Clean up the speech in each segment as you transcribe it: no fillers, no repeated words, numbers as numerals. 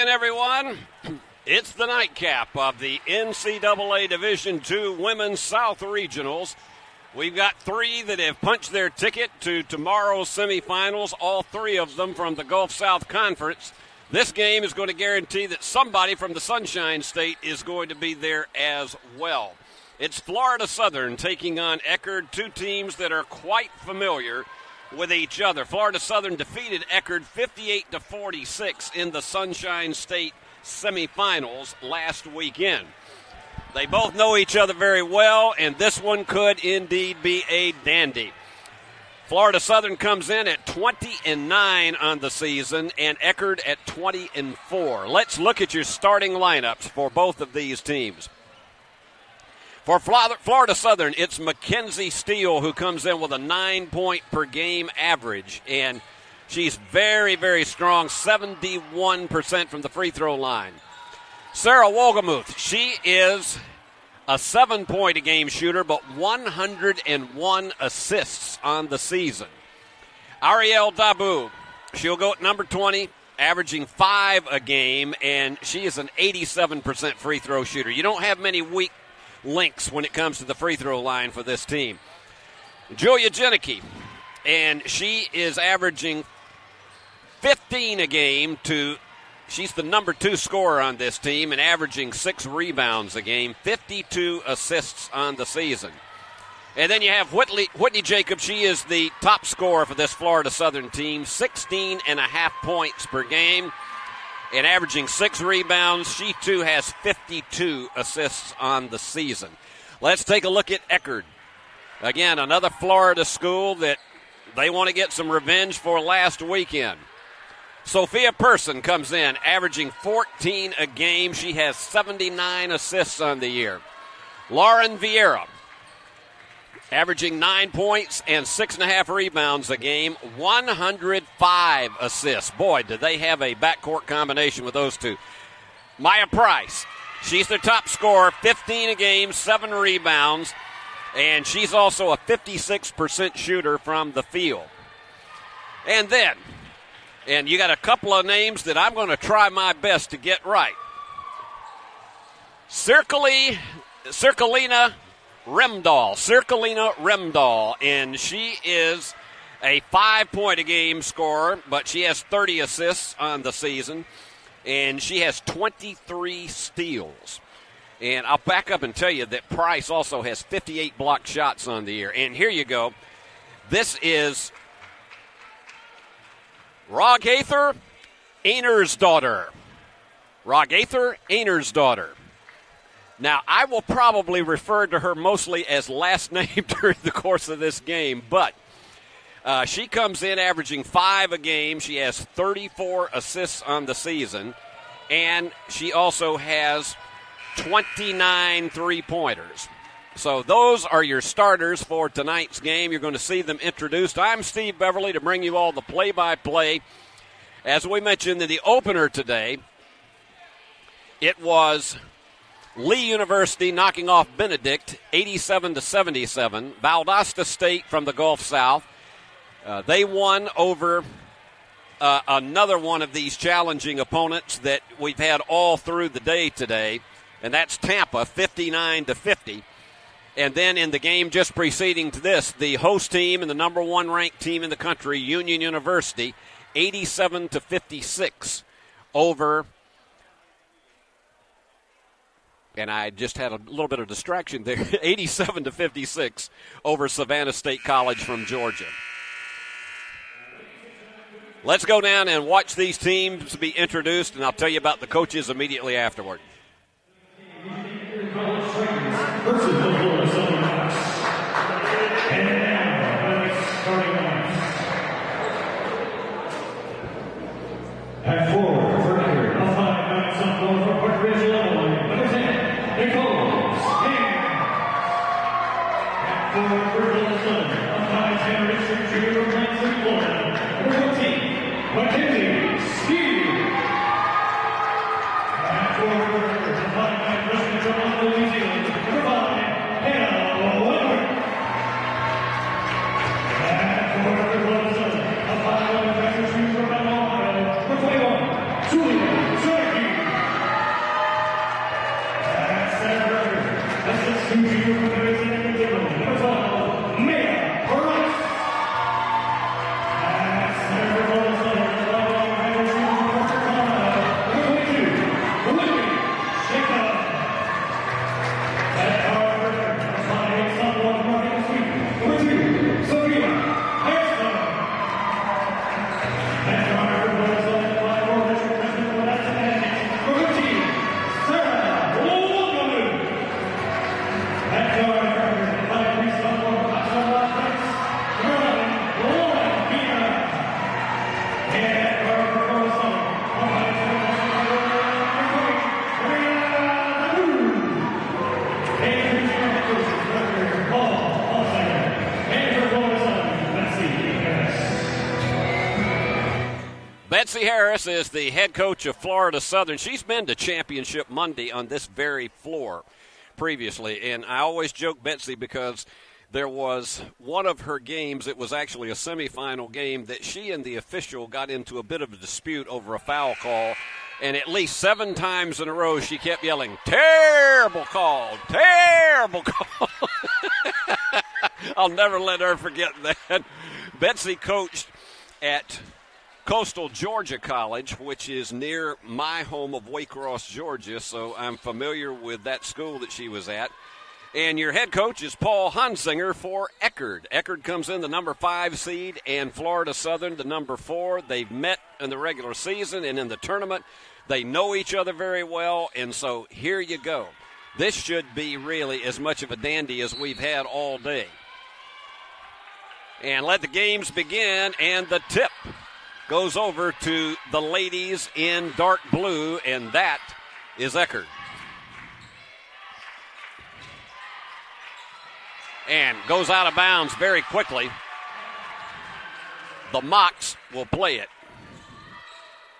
again, everyone. It's the nightcap of the NCAA Division II Women's South Regionals. We've got three that have punched their ticket to tomorrow's semifinals, all three of them from the Gulf South Conference. This game is going to guarantee that somebody from the Sunshine State is going to be there as well. It's Florida Southern taking on Eckerd, two teams that are quite familiar with each other. Florida Southern defeated Eckerd 58-46 in the Sunshine State semifinals last weekend. They both know each other very well, and this one could indeed be a dandy. Florida Southern comes in at 20-9 on the season, and Eckerd at 20-4. Let's look at your starting lineups for both of these teams. For Florida Southern, it's Mackenzie Steele who comes in with a 9-point-per-game average, and she's very, very strong, 71% from the free throw line. Sarah Wolgamuth, she is a 7-point-a-game shooter, but 101 assists on the season. Ariel Dabu, she'll go at number 20, averaging 5 a game, and she is an 87% free throw shooter. You don't have many weak links when it comes to the free throw line for this team. Julia Janicki, and she is averaging 15 a game she's the number 2 scorer on this team and averaging 6 rebounds a game, 52 assists on the season. And then you have Whitney Jacobs. She is the top scorer for this Florida Southern team, 16.5 points per game and averaging 6 rebounds. She, too, has 52 assists on the season. Let's take a look at Eckerd. Again, another Florida school that they want to get some revenge for last weekend. Sophia Person comes in, averaging 14 a game. She has 79 assists on the year. Lauren Vieira, averaging 9 points and 6.5 rebounds a game, 105 assists. Boy, do they have a backcourt combination with those two. Maya Price, she's their top scorer, 15 a game, 7 rebounds, and she's also a 56% shooter from the field. And then, and you got a couple of names that I'm going to try my best to get right. Circalina Remdahl, and she is a 5-point-a-game scorer, but she has 30 assists on the season, and she has 23 steals. And I'll back up and tell you that Price also has 58 blocked shots on the year. And here you go. This is Rogather Einersdottir. Now, I will probably refer to her mostly as last name during the course of this game, but she comes in averaging 5 a game. She has 34 assists on the season, and she also has 29 three-pointers. So those are your starters for tonight's game. You're going to see them introduced. I'm Steve Beverly to bring you all the play-by-play. As we mentioned in the opener today, it was Lee University knocking off Benedict 87-77. Valdosta State from the Gulf South. They won over another one of these challenging opponents that we've had all through the day today, and that's Tampa, 59-50. And then in the game just preceding to this, the host team and the number 1 ranked team in the country, Union University, 87-56 over, and I just had a little bit of distraction there, 87-56 over Savannah State College from Georgia. Let's go down and watch these teams be introduced, and I'll tell you about the coaches immediately afterward. At forward, for Eckerd, a 5-9 sophomore from Park Ridge, Illinois, number 10, Nicole Skinner. At forward, for Florida Southern, a 5'10" redshirt junior from Lansing, Florida, number 14, Mackenzie Steele. At forward, for Betsy Harris is the head coach of Florida Southern. She's been to Championship Monday on this very floor previously, and I always joke Betsy because there was one of her games, it was actually a semifinal game, that she and the official got into a bit of a dispute over a foul call, and at least 7 times in a row she kept yelling, "Terrible call, terrible call." I'll never let her forget that. Betsy coached at Coastal Georgia College, which is near my home of Waycross, Georgia, so I'm familiar with that school that she was at. And your head coach is Paul Hunsinger for Eckerd. Eckerd comes in the number 5 seed, and Florida Southern the number 4. They've met in the regular season, and in the tournament, they know each other very well, and so here you go. This should be really as much of a dandy as we've had all day. And let the games begin, and the tip goes over to the ladies in dark blue, and that is Eckerd. And goes out of bounds very quickly. The Mocs will play it.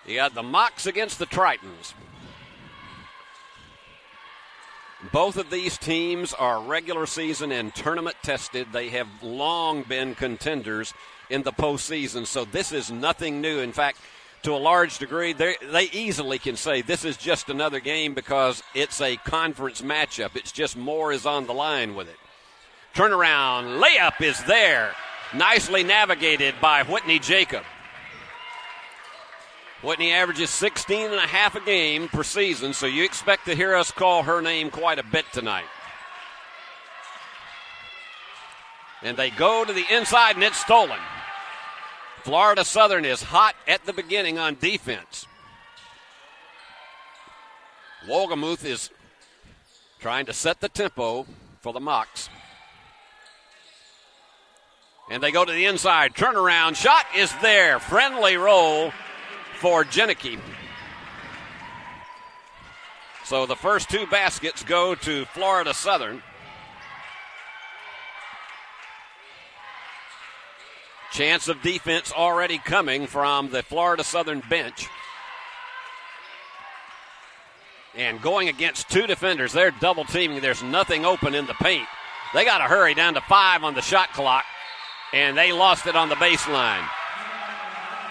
You got the Mocs against the Tritons. Both of these teams are regular season and tournament tested. They have long been contenders in the postseason, so this is nothing new. In fact, to a large degree, they easily can say this is just another game because it's a conference matchup. It's just more is on the line with it. Turnaround layup is there. Nicely navigated by Whitney Jacob. Whitney averages 16.5 a game per season, so you expect to hear us call her name quite a bit tonight. And they go to the inside, and it's stolen. Florida Southern is hot at the beginning on defense. Wolgamuth is trying to set the tempo for the Mocs. And they go to the inside. Turnaround shot is there. Friendly roll for Janicki. So the first 2 baskets go to Florida Southern. Chance of defense already coming from the Florida Southern bench. And going against 2 defenders, they're double teaming. There's nothing open in the paint. They got to hurry down to 5 on the shot clock, and they lost it on the baseline.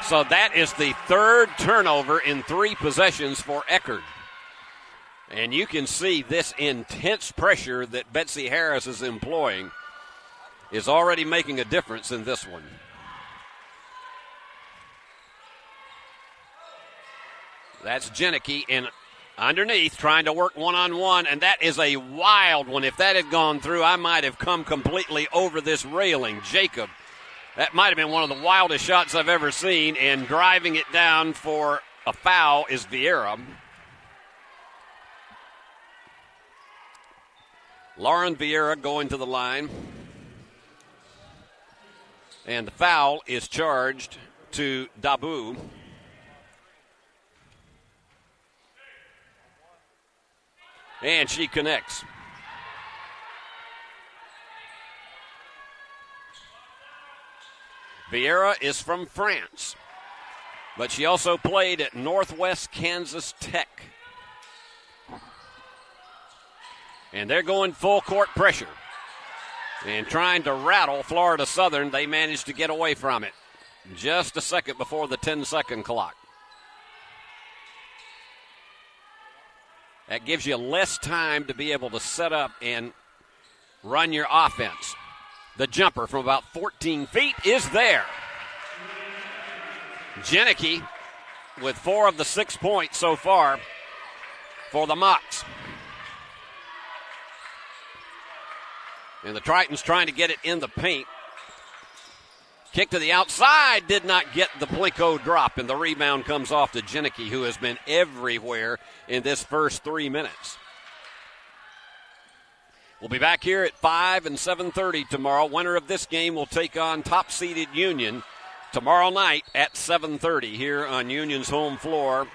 So that is the 3rd turnover in 3 possessions for Eckerd. And you can see this intense pressure that Betsy Harris is employing is already making a difference in this one. That's Janicki in underneath trying to work one-on-one, and that is a wild one. If that had gone through, I might have come completely over this railing. Jacob, that might have been one of the wildest shots I've ever seen, and driving it down for a foul is Vieira. Lauren Vieira going to the line. And the foul is charged to Dabu. And she connects. Vieira is from France, but she also played at Northwest Kansas Tech. And they're going full court pressure and trying to rattle Florida Southern. They managed to get away from it just a second before the 10-second clock. That gives you less time to be able to set up and run your offense. The jumper from about 14 feet is there. Janicki with 4 of the 6 points so far for the Mocs. And the Tritons trying to get it in the paint. Kick to the outside, did not get the Plinko drop, and the rebound comes off to Janicki, who has been everywhere in this first 3 minutes. We'll be back here at 5 and 7:30 tomorrow. Winner of this game will take on top-seeded Union tomorrow night at 7:30 here on Union's home floor.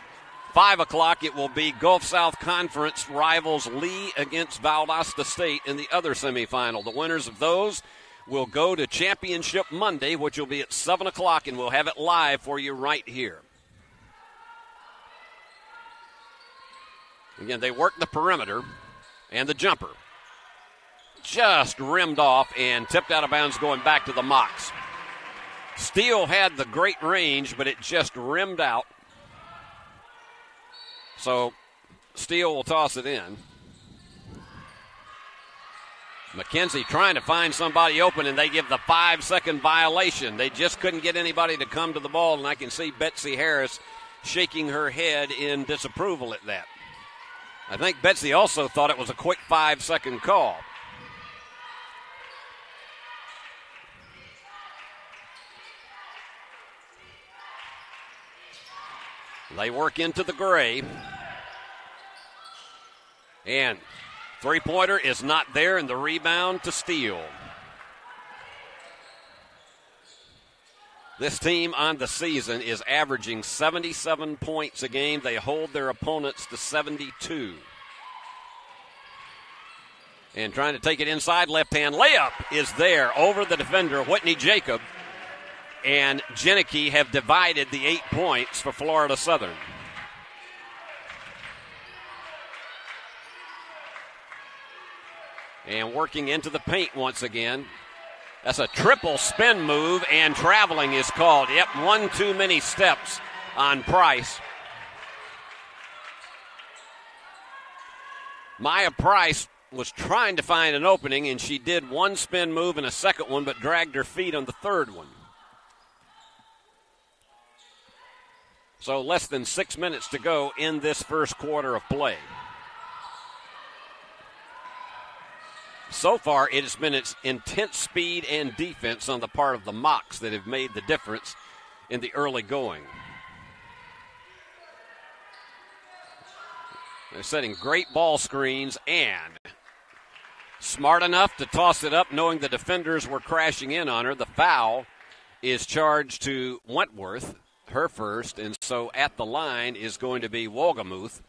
5 o'clock, it will be Gulf South Conference rivals Lee against Valdosta State in the other semifinal. The winners of those will go to Championship Monday, which will be at 7 o'clock, and we'll have it live for you right here. Again, they work the perimeter and the jumper. Just rimmed off and tipped out of bounds going back to the Mocs. Steele had the great range, but it just rimmed out. So Steele will toss it in. McKenzie trying to find somebody open, and they give the 5-second violation. They just couldn't get anybody to come to the ball, and I can see Betsy Harris shaking her head in disapproval at that. I think Betsy also thought it was a quick 5-second call. They work into the gray. And three-pointer is not there, and the rebound to Steele. This team on the season is averaging 77 points a game. They hold their opponents to 72. And trying to take it inside, left-hand layup is there over the defender, Whitney Jacob. And Janicki have divided the 8 points for Florida Southern. And working into the paint once again. That's a triple spin move, and traveling is called. Yep, one too many steps on Price. Maya Price was trying to find an opening, and she did one spin move and a second one, but dragged her feet on the third one. So less than 6 minutes to go in this first quarter of play. So far, it has been its intense speed and defense on the part of the Mocs that have made the difference in the early going. They're setting great ball screens and smart enough to toss it up, knowing the defenders were crashing in on her. The foul is charged to Wentworth, her first, and so at the line is going to be Wolgamuth.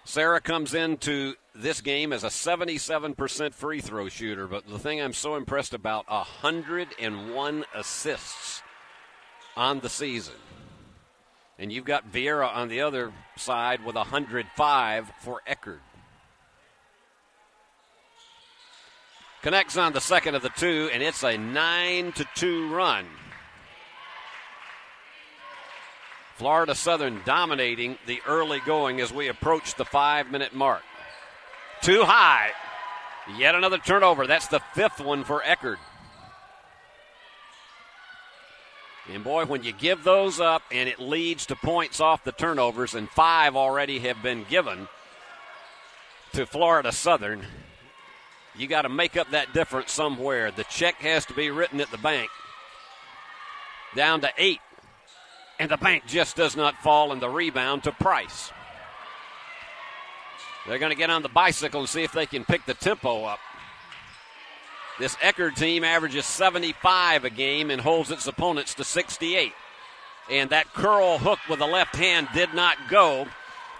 Sarah comes into this game as a 77% free throw shooter, but the thing I'm so impressed about, 101 assists on the season. And you've got Vieira on the other side with 105 for Eckerd. Connects on the second of the two, and it's a 9-2 run. Florida Southern dominating the early going as we approach the 5-minute mark. Too high. Yet another turnover. That's the fifth one for Eckerd. And boy, when you give those up and it leads to points off the turnovers, and 5 already have been given to Florida Southern, you got to make up that difference somewhere. The check has to be written at the bank. Down to 8. And the bank just does not fall, and the rebound to Price. They're going to get on the bicycle and see if they can pick the tempo up. This Eckerd team averages 75 a game and holds its opponents to 68. And that curl hook with the left hand did not go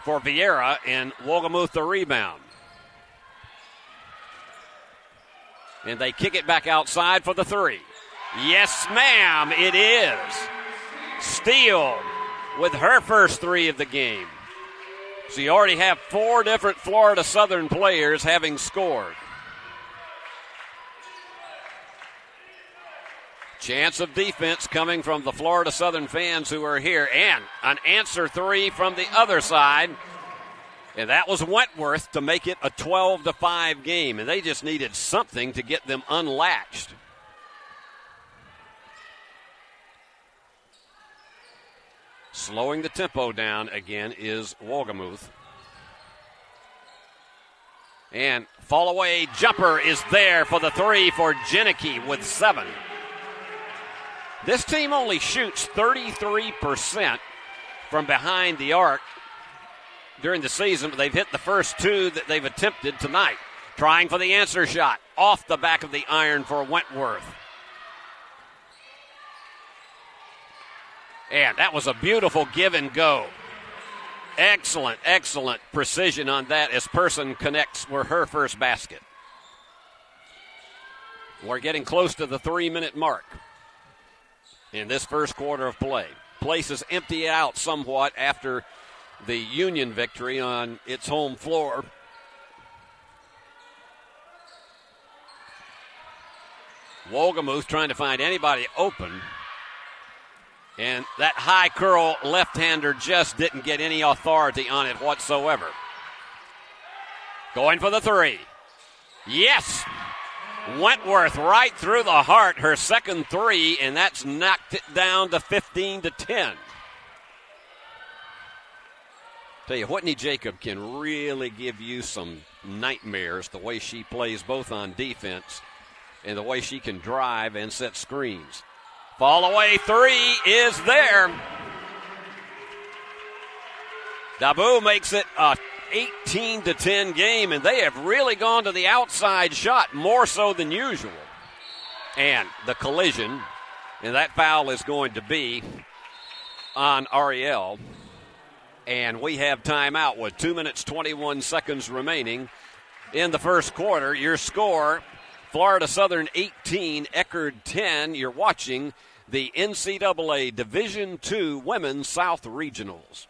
for Vieira, and Wolgamuth the rebound. And they kick it back outside for the three. Yes, ma'am, it is. Steele with her first three of the game. So you already have 4 different Florida Southern players having scored. Chance of defense coming from the Florida Southern fans who are here. And an answer three from the other side. And that was Wentworth to make it a 12-5 game. And they just needed something to get them unlatched. Slowing the tempo down again is Wolgamuth. And fall-away jumper is there for the three for Janicki with 7. This team only shoots 33% from behind the arc during the season, but they've hit the first 2 that they've attempted tonight. Trying for the answer shot off the back of the iron for Wentworth. And that was a beautiful give and go. Excellent, excellent precision on that as Person connects for her first basket. We're getting close to the 3-minute mark in this first quarter of play. places empty out somewhat after the Union victory on its home floor. Wolgemuth trying to find anybody open. And that high curl left-hander just didn't get any authority on it whatsoever. Going for the three. Yes! Wentworth right through the heart, her second three, and that's knocked it down to 15-10. Tell you, Whitney Jacob can really give you some nightmares the way she plays both on defense and the way she can drive and set screens. Fall away three is there. Dabu makes it a 18-10 game, and they have really gone to the outside shot more so than usual. And the collision, and that foul is going to be on Ariel. And we have timeout with 2 minutes, 21 seconds remaining in the first quarter. Your score, Florida Southern 18, Eckerd 10. You're watching the NCAA Division II Women's South Regionals.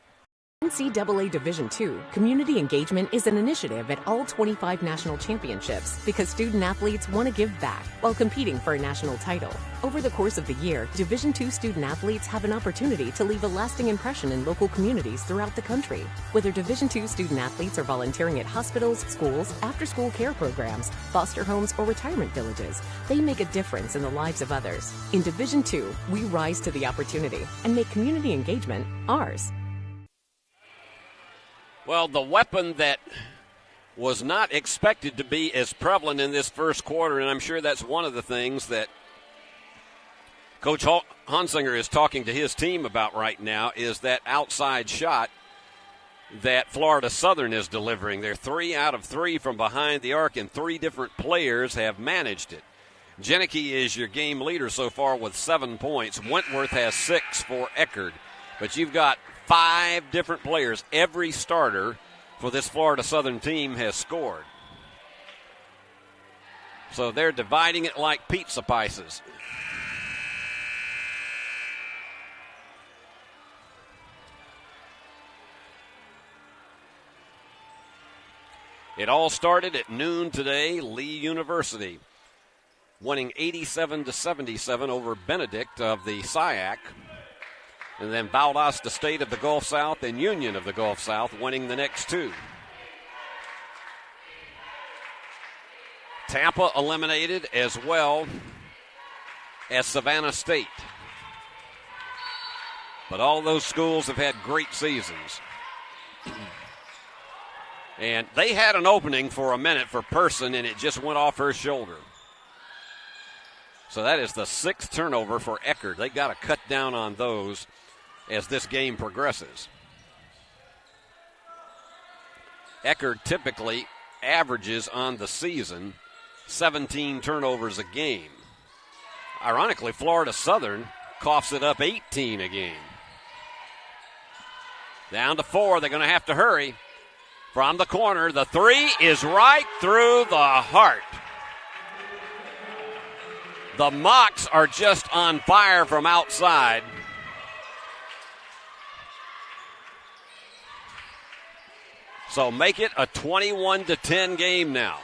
NCAA Division II Community Engagement is an initiative at all 25 national championships because student athletes want to give back while competing for a national title. Over the course of the year, Division II student athletes have an opportunity to leave a lasting impression in local communities throughout the country. Whether Division II student athletes are volunteering at hospitals, schools, after-school care programs, foster homes, or retirement villages, they make a difference in the lives of others. In Division II, we rise to the opportunity and make community engagement ours. Well, the weapon that was not expected to be as prevalent in this first quarter, and I'm sure that's one of the things that Coach Honsinger is talking to his team about right now, is that outside shot that Florida Southern is delivering. They're 3 out of 3 from behind the arc, and 3 different players have managed it. Janicki is your game leader so far with 7 points. Wentworth has 6 for Eckerd. But you've got 5 different players. Every starter for this Florida Southern team has scored. So they're dividing it like pizza pieces. It all started at noon today. Lee University winning 87-77 over Benedict of the SIAC. And then Valdosta State of the Gulf South and Union of the Gulf South winning the next 2. Tampa eliminated as well as Savannah State. But all those schools have had great seasons. And they had an opening for a minute for Person, and it just went off her shoulder. So that is the 6th turnover for Eckerd. They got to cut down on those as this game progresses. Eckerd typically averages on the season 17 turnovers a game. Ironically, Florida Southern coughs it up 18 a game. Down to 4, they're going to have to hurry. From the corner, the 3 is right through the heart. The Mocs are just on fire from outside. So make it a 21-10 game now.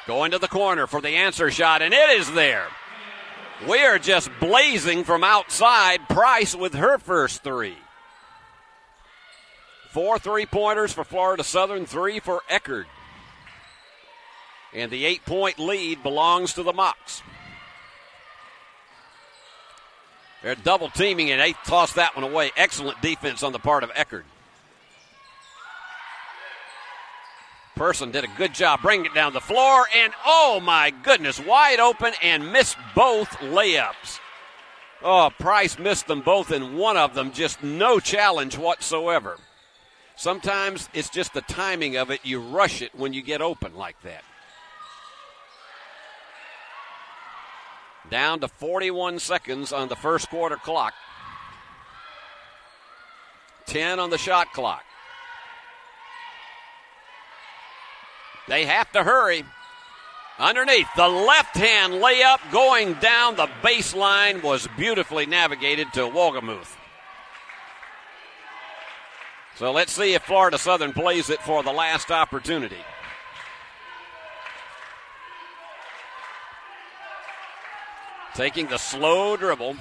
Going to the corner for the answer shot, and it is there. We are just blazing from outside. Price with her first 3. 4 3-pointers for Florida Southern, 3 for Eckerd. And the 8-point lead belongs to the Mocs. They're double teaming, and they tossed that one away. Excellent defense on the part of Eckerd. Person did a good job bringing it down the floor, and oh my goodness, wide open and missed both layups. Oh, Price missed them both, and one of them just no challenge whatsoever. Sometimes it's just the timing of it. You rush it when you get open like that. Down to 41 seconds on the first quarter clock. 10 on the shot clock. They have to hurry. Underneath, the left-hand layup going down the baseline was beautifully navigated to Wolgamuth. So let's see if Florida Southern plays it for the last opportunity. Taking the slow dribble.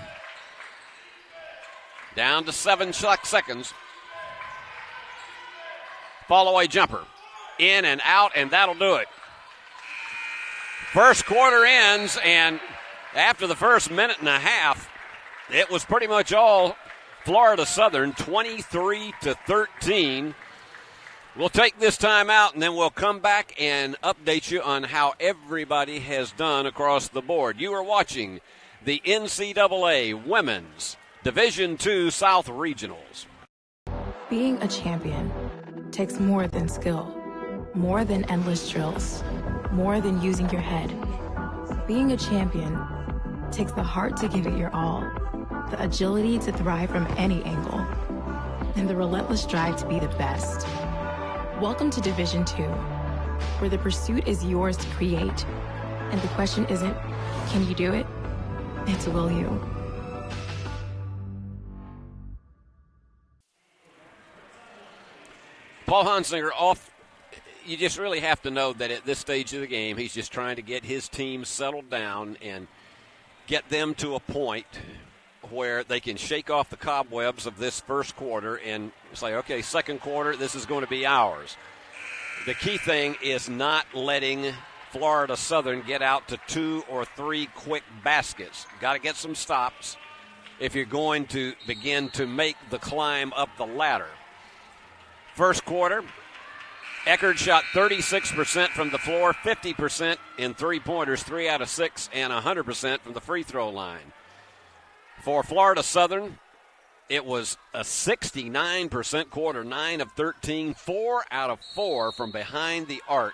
Down to 7 seconds. Fall-away jumper. In and out, and that'll do it. First quarter ends, and after the first minute and a half, it was pretty much all Florida Southern, 23-13. We'll take this time out, and then we'll come back and update you on how everybody has done across the board. You are watching the NCAA Women's Division II South Regionals. Being a champion takes more than skill, more than endless drills, more than using your head. Being a champion takes the heart to give it your all, the agility to thrive from any angle, and the relentless drive to be the best. Welcome to Division II, where the pursuit is yours to create, and the question isn't, can you do it? It's will you. Paul Honsinger off. You just really have to know that at this stage of the game, he's just trying to get his team settled down and get them to a point where they can shake off the cobwebs of this first quarter and say, okay, second quarter, this is going to be ours. The key thing is not letting Florida Southern get out to 2 or 3 quick baskets. Got to get some stops if you're going to begin to make the climb up the ladder. First quarter, Eckerd shot 36% from the floor, 50% in three-pointers, 3 out of 6, and 100% from the free throw line. For Florida Southern, it was a 69% quarter, 9 of 13, 4 out of 4 from behind the arc.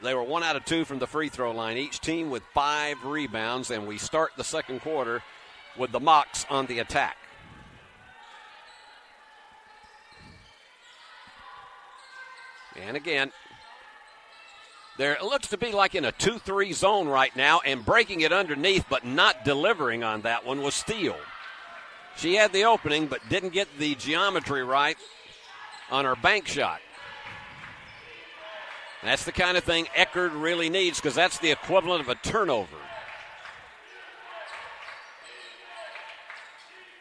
They were 1 out of 2 from the free throw line, each team with 5 rebounds, and we start the second quarter with the Mocs on the attack. And again, it looks to be like in a 2-3 zone right now, and breaking it underneath but not delivering on that one was Steele. She had the opening but didn't get the geometry right on her bank shot. That's the kind of thing Eckerd really needs, because that's the equivalent of a turnover.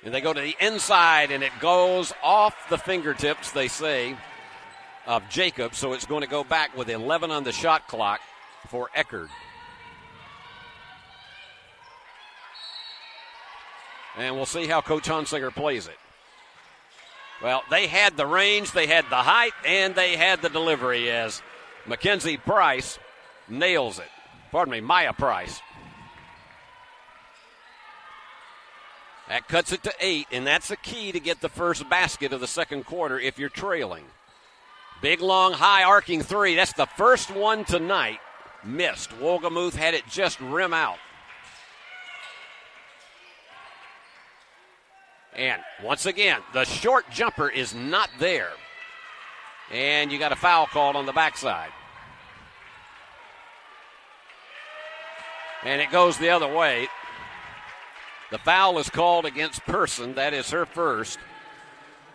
And they go to the inside, and it goes off the fingertips, they say, of Jacob, so it's going to go back with 11 on the shot clock for Eckerd. And we'll see how Coach Honsinger plays it. Well, they had the range, they had the height, and they had the delivery as Mackenzie Price nails it. Pardon me, Maya Price. That cuts it to 8, and that's the key to get the first basket of the second quarter if you're trailing. Big, long, high arcing three. That's the first one tonight. Missed. Wolgamuth had it just rim out. And once again, the short jumper is not there. And you got a foul called on the backside. And it goes the other way. The foul is called against Person. That is her first.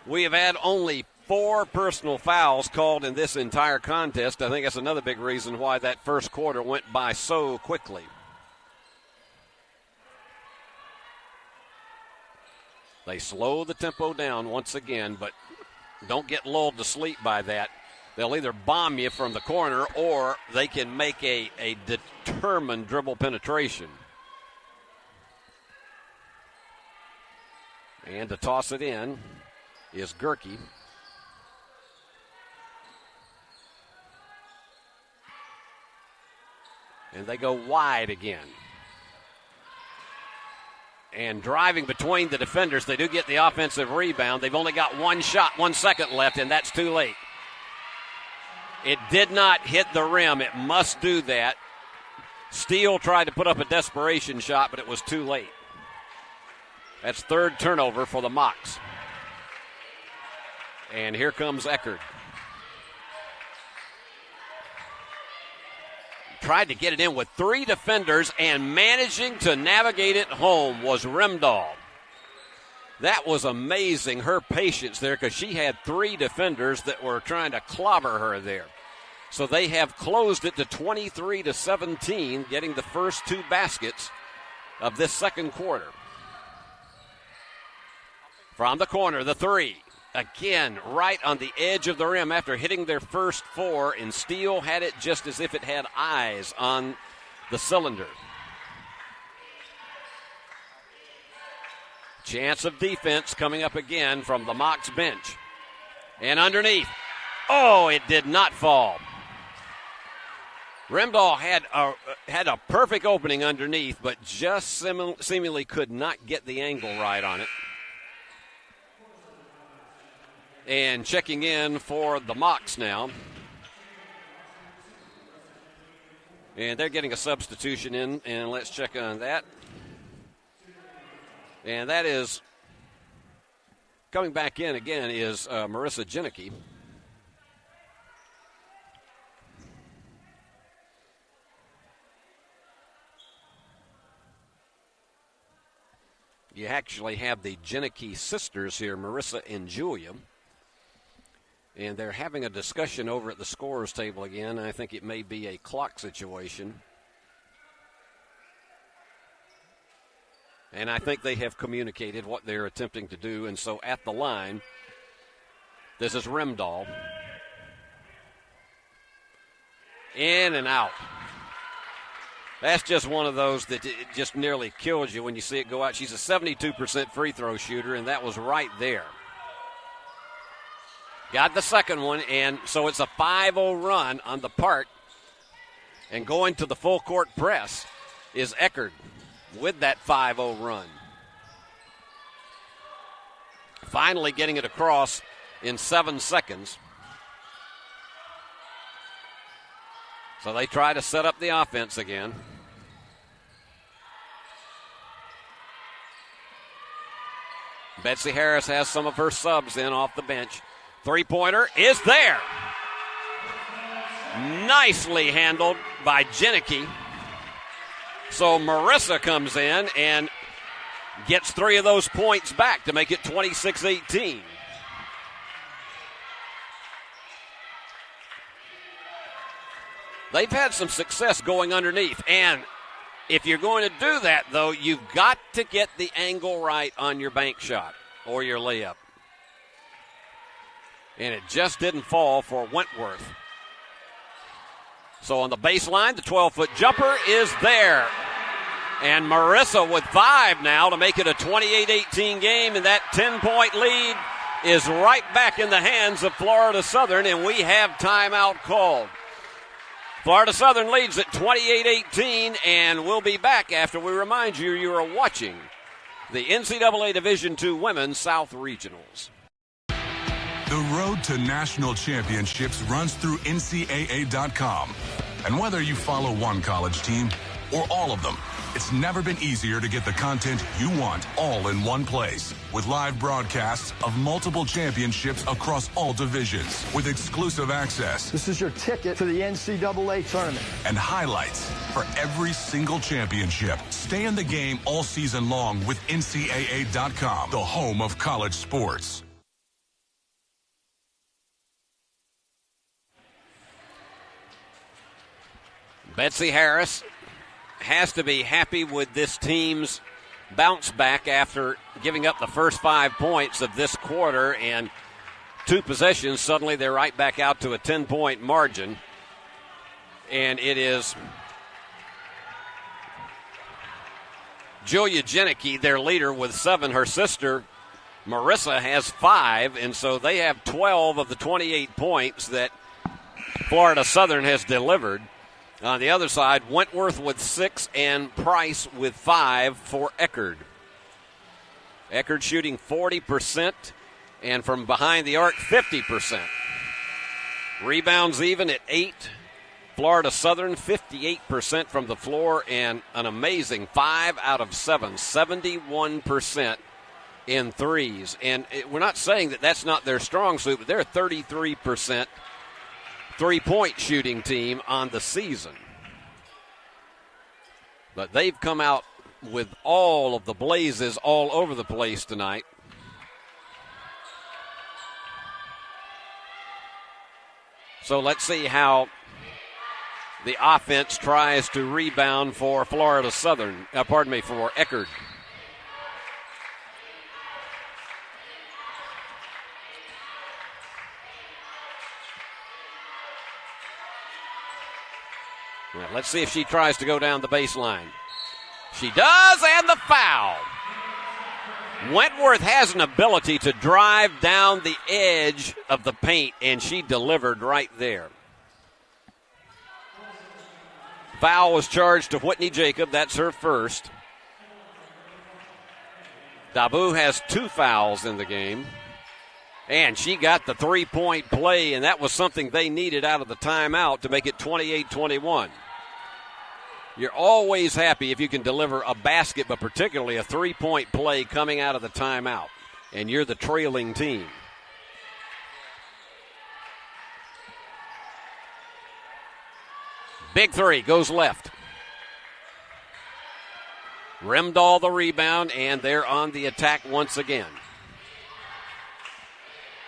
We have had only 4 personal fouls called in this entire contest. I think that's another big reason why that first quarter went by so quickly. They slow the tempo down once again, but don't get lulled to sleep by that. They'll either bomb you from the corner or they can make a determined dribble penetration. And to toss it in is Gerke. And they go wide again. And driving between the defenders, they do get the offensive rebound. They've only got 1 shot, 1 second left, and that's too late. It did not hit the rim. It must do that. Steele tried to put up a desperation shot, but it was too late. That's third turnover for the Mocs. And here comes Eckerd. tried to get it in with 3 defenders, and managing to navigate it home was Rimdahl. That was amazing, her patience there, because she had 3 defenders that were trying to clobber her there. So they have closed it to 23-17, getting the first 2 baskets of this second quarter. From the corner, the 3. Again, right on the edge of the rim after hitting their first 4, and Steele had it just as if it had eyes on the cylinder. Chance of defense coming up again from the Mocs bench. And underneath. Oh, it did not fall. Rimdahl had a perfect opening underneath, but just seemingly could not get the angle right on it. And checking in for the Mocs now. And they're getting a substitution in, and let's check on that. And that is, coming back in again, is Marissa Janicki. You actually have the Janicki sisters here, Marissa and Julia. And they're having a discussion over at the scorer's table again. I think it may be a clock situation. And I think they have communicated what they're attempting to do. And so at the line, this is Rimdahl. In and out. That's just one of those that it just nearly kills you when you see it go out. She's a 72% free throw shooter, and that was right there. Got the second one, and so it's a 5-0 run on the part. And going to the full court press is Eckerd with that 5-0 run. Finally getting it across in 7 seconds. So they try to set up the offense again. Betsy Harris has some of her subs in off the bench. Three-pointer is there. Nicely handled by Janicki. So Marissa comes in and gets 3 of those points back to make it 26-18. They've had some success going underneath. And if you're going to do that, though, you've got to get the angle right on your bank shot or your layup. And it just didn't fall for Wentworth. So on the baseline, the 12-foot jumper is there. And Marissa with 5 now to make it a 28-18 game. And that 10-point lead is right back in the hands of Florida Southern. And we have timeout called. Florida Southern leads at 28-18. And we'll be back after we remind you you are watching the NCAA Division II Women's South Regionals. The road to national championships runs through NCAA.com. And whether you follow one college team or all of them, it's never been easier to get the content you want all in one place. With live broadcasts of multiple championships across all divisions, with exclusive access. This is your ticket to the NCAA tournament. And highlights for every single championship. Stay in the game all season long with NCAA.com, the home of college sports. Betsy Harris has to be happy with this team's bounce back after giving up the first 5 points of this quarter, and 2 possessions, suddenly they're right back out to a 10-point margin. And it is Julia Janicki, their leader, with 7. Her sister, Marissa, has 5, and so they have 12 of the 28 points that Florida Southern has delivered. On the other side, Wentworth with 6 and Price with 5 for Eckerd. Eckerd shooting 40% and from behind the arc 50%. Rebounds even at 8. Florida Southern 58% from the floor and an amazing 5 out of 7, 71% in threes. And we're not saying that that's not their strong suit, but they're a 33% three-point shooting team on the season. But they've come out with all of the blazes all over the place tonight. So let's see how the offense tries to rebound for Florida Southern. For Eckerd. Well, let's see if she tries to go down the baseline. She does, and the foul. Wentworth has an ability to drive down the edge of the paint, and she delivered right there. Foul was charged to Whitney Jacob. That's her first. Dabu has 2 fouls in the game. And she got the 3-point play, and that was something they needed out of the timeout to make it 28-21. You're always happy if you can deliver a basket, but particularly a 3-point play coming out of the timeout, and you're the trailing team. Big three goes left. Rimdahl the rebound, and they're on the attack once again.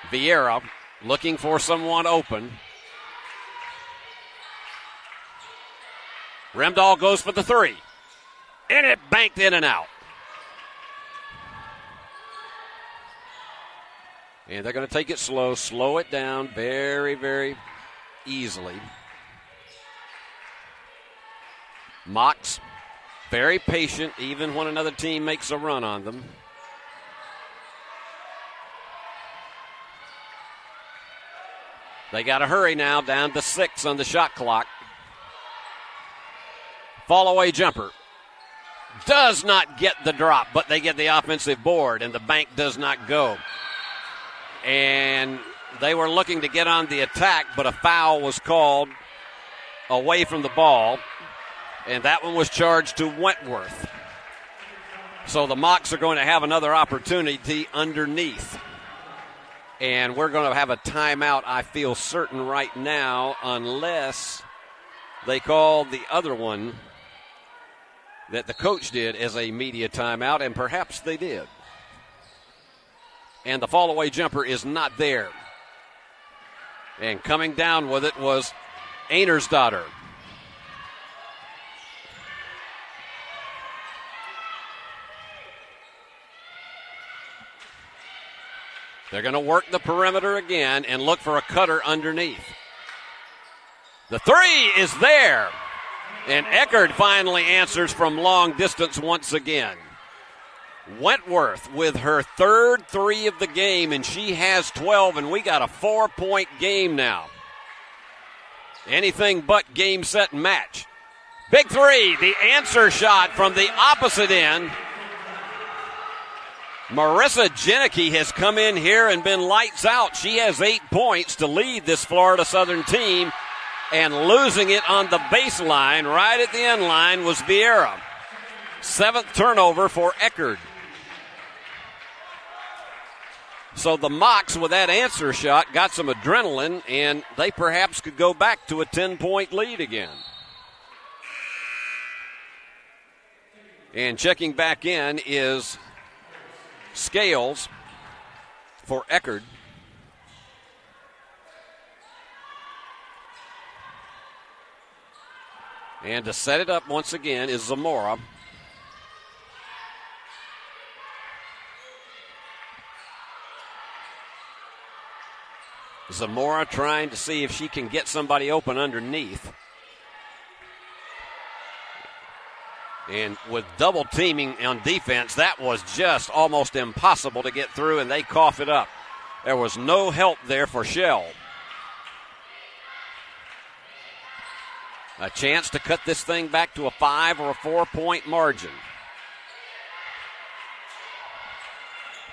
Vieira looking for someone open. Rimdahl goes for the three. And it banked in and out. And they're going to take it slow it down very, very easily. Mox, very patient, even when another team makes a run on them. They got to hurry now, down to 6 on the shot clock. Fall-away jumper. Does not get the drop, but they get the offensive board, and the bank does not go. And they were looking to get on the attack, but a foul was called away from the ball, and that one was charged to Wentworth. So the Mocs are going to have another opportunity underneath. And we're going to have a timeout, I feel certain right now, unless they call the other one that the coach did as a media timeout, and perhaps they did. And the fall-away jumper is not there. And coming down with it was Ainersdottir. They're going to work the perimeter again and look for a cutter underneath. The three is there. And Eckerd finally answers from long distance once again. Wentworth with her third three of the game, and she has 12, and we got a 4-point game now. Anything but game, set, and match. Big three, the answer shot from the opposite end. Marissa Janicki has come in here and been lights out. She has 8 points to lead this Florida Southern team, and losing it on the baseline right at the end line was Vieira. 7th turnover for Eckerd. So the Mocs, with that answer shot, got some adrenaline, and they perhaps could go back to a 10-point lead again. And checking back in is Scales for Eckerd. And to set it up once again is Zamora. Zamora trying to see if she can get somebody open underneath. And with double teaming on defense, that was just almost impossible to get through, and they cough it up. There was no help there for Shell. A chance to cut this thing back to a 5 or a 4-point margin.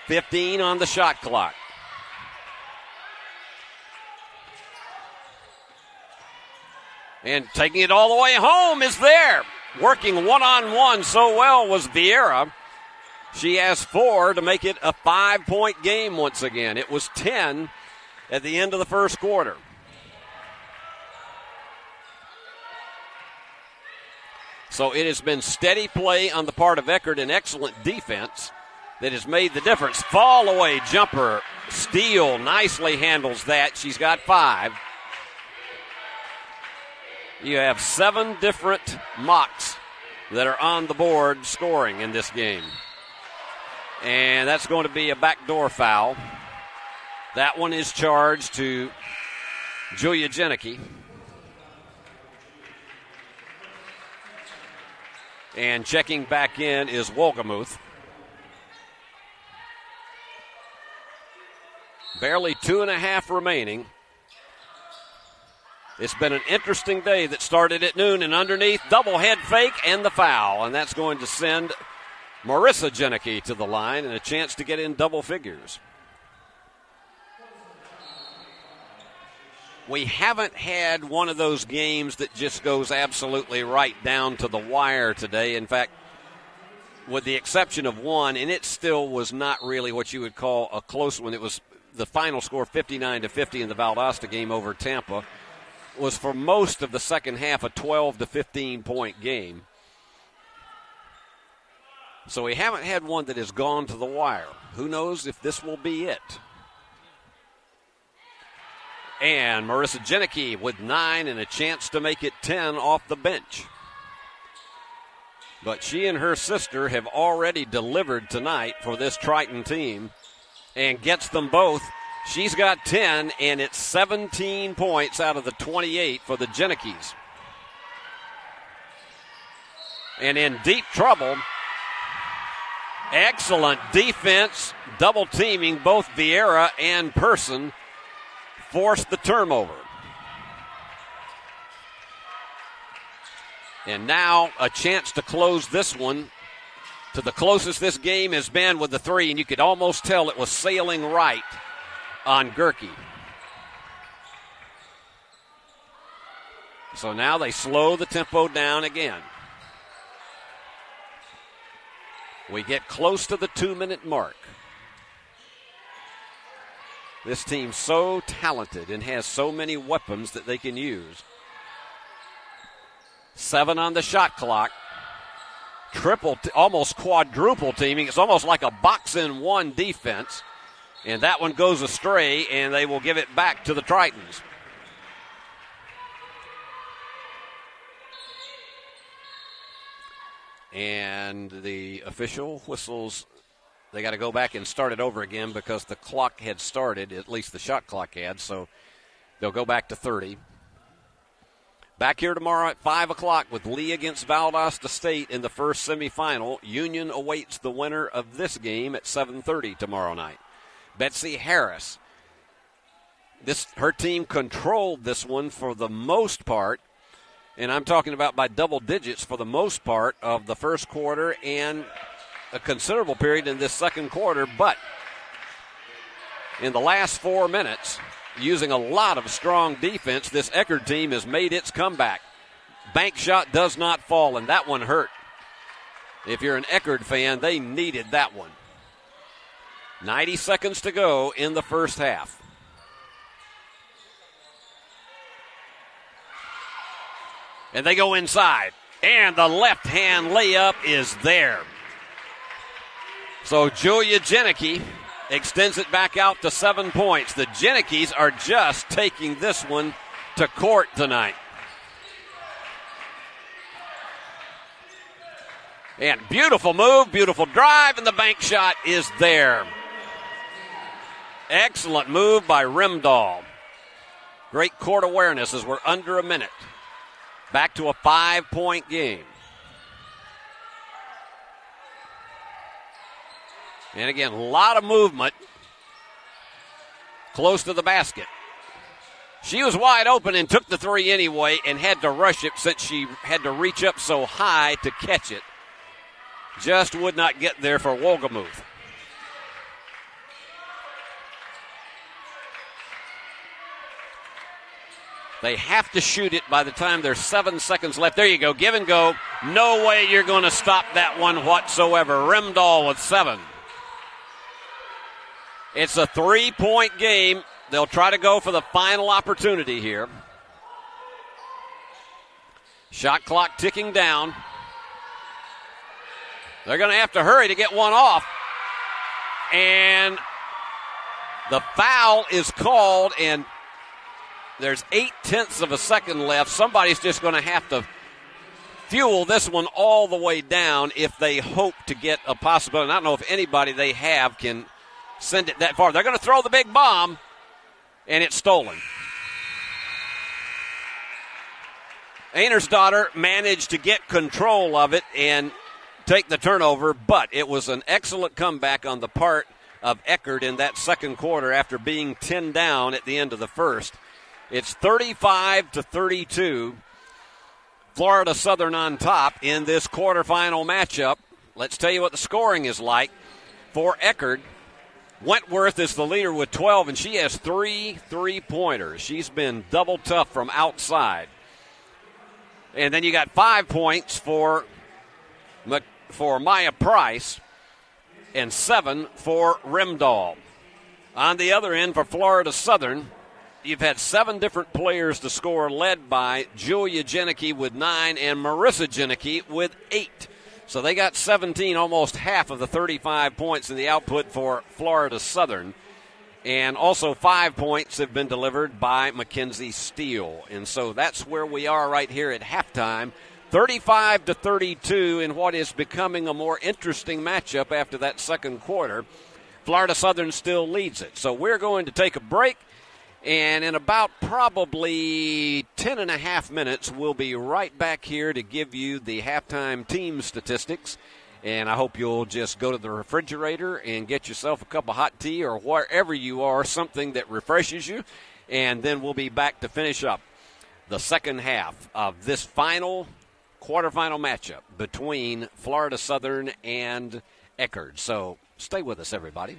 15 on the shot clock. And taking it all the way home is there. Working one-on-one so well was Vieira. She has 4 to make it a 5-point game once again. It was 10 at the end of the first quarter. So it has been steady play on the part of Eckerd and excellent defense that has made the difference. Fall away jumper. Steele nicely handles that. She's got 5. You have 7 different mocks that are on the board scoring in this game. And that's going to be a backdoor foul. That one is charged to Julia Janicki. And checking back in is Wolgamuth. Barely 2.5 remaining. It's been an interesting day that started at noon, and underneath, double head fake and the foul. And that's going to send Marissa Janicki to the line and a chance to get in double figures. We haven't had one of those games that just goes absolutely right down to the wire today. In fact, with the exception of one, and it still was not really what you would call a close one. It was the final score 59-50 in the Valdosta game over Tampa. Was for most of the second half a 12 to 15 point game. So we haven't had one that has gone to the wire. Who knows if this will be it? And Marissa Janicki with 9 and a chance to make it 10 off the bench. But she and her sister have already delivered tonight for this Triton team and gets them both. She's got 10, and it's 17 points out of the 28 for the Janickis. And in deep trouble, excellent defense, double teaming both Vieira and Person, forced the turnover. And now a chance to close this one to the closest this game has been with the 3, and you could almost tell it was sailing right on Gerke. So now they slow the tempo down again. We get close to the 2-minute mark. This team's so talented and has so many weapons that they can use. 7 on the shot clock. Almost quadruple teaming. It's almost like a box-in-one defense. And that one goes astray, and they will give it back to the Tritons. And the official whistles. They got to go back and start it over again because the clock had started, at least the shot clock had, so they'll go back to 30. Back here tomorrow at 5 o'clock with Lee against Valdosta State in the first semifinal. Union awaits the winner of this game at 7:30 tomorrow night. Betsy Harris. Her team controlled this one for the most part, and I'm talking about by double digits for the most part of the first quarter and a considerable period in this second quarter, but in the last 4 minutes, using a lot of strong defense, this Eckerd team has made its comeback. Bank shot does not fall, and that one hurt. If you're an Eckerd fan, they needed that one. 90 seconds to go in the first half. And they go inside. And the left-hand layup is there. So Julia Janicki extends it back out to 7 points. The Janickis are just taking this one to court tonight. And beautiful move, beautiful drive, and the bank shot is there. Excellent move by Rimdahl. Great court awareness as we're under a minute. Back to a 5-point game. And again, a lot of movement close to the basket. She was wide open and took the 3 anyway and had to rush it since she had to reach up so high to catch it. Just would not get there for Wolgamuth. They have to shoot it by the time there's 7 seconds left. There you go, give and go. No way you're going to stop that one whatsoever. Rimdahl with 7. It's a 3-point game. They'll try to go for the final opportunity here. Shot clock ticking down. They're going to have to hurry to get one off. And the foul is called, and there's 0.8 of a second left. Somebody's just going to have to fuel this one all the way down if they hope to get a possibility. I don't know if anybody they have can send it that far. They're going to throw the big bomb, and it's stolen. Ainersdottir managed to get control of it and take the turnover, but it was an excellent comeback on the part of Eckerd in that second quarter after being 10 down at the end of the first. It's 35-32. Florida Southern on top in this quarterfinal matchup. Let's tell you what the scoring is like for Eckerd. Wentworth is the leader with 12, and she has 3 3-pointers. She's been double tough from outside. And then you got 5 points for Maya Price and 7 for Rimdahl. On the other end for Florida Southern, you've had 7 different players to score, led by Julia Jenneke with 9 and Marissa Jenneke with 8. So they got 17, almost half of the 35 points in the output for Florida Southern. And also 5 points have been delivered by Mackenzie Steele. And so that's where we are right here at halftime. 35-32 in what is becoming a more interesting matchup after that second quarter. Florida Southern still leads it. So we're going to take a break. And in about probably 10 and a half minutes, we'll be right back here to give you the halftime team statistics. And I hope you'll just go to the refrigerator and get yourself a cup of hot tea or wherever you are, something that refreshes you. And then we'll be back to finish up the second half of this final quarterfinal matchup between Florida Southern and Eckerd. So stay with us, everybody.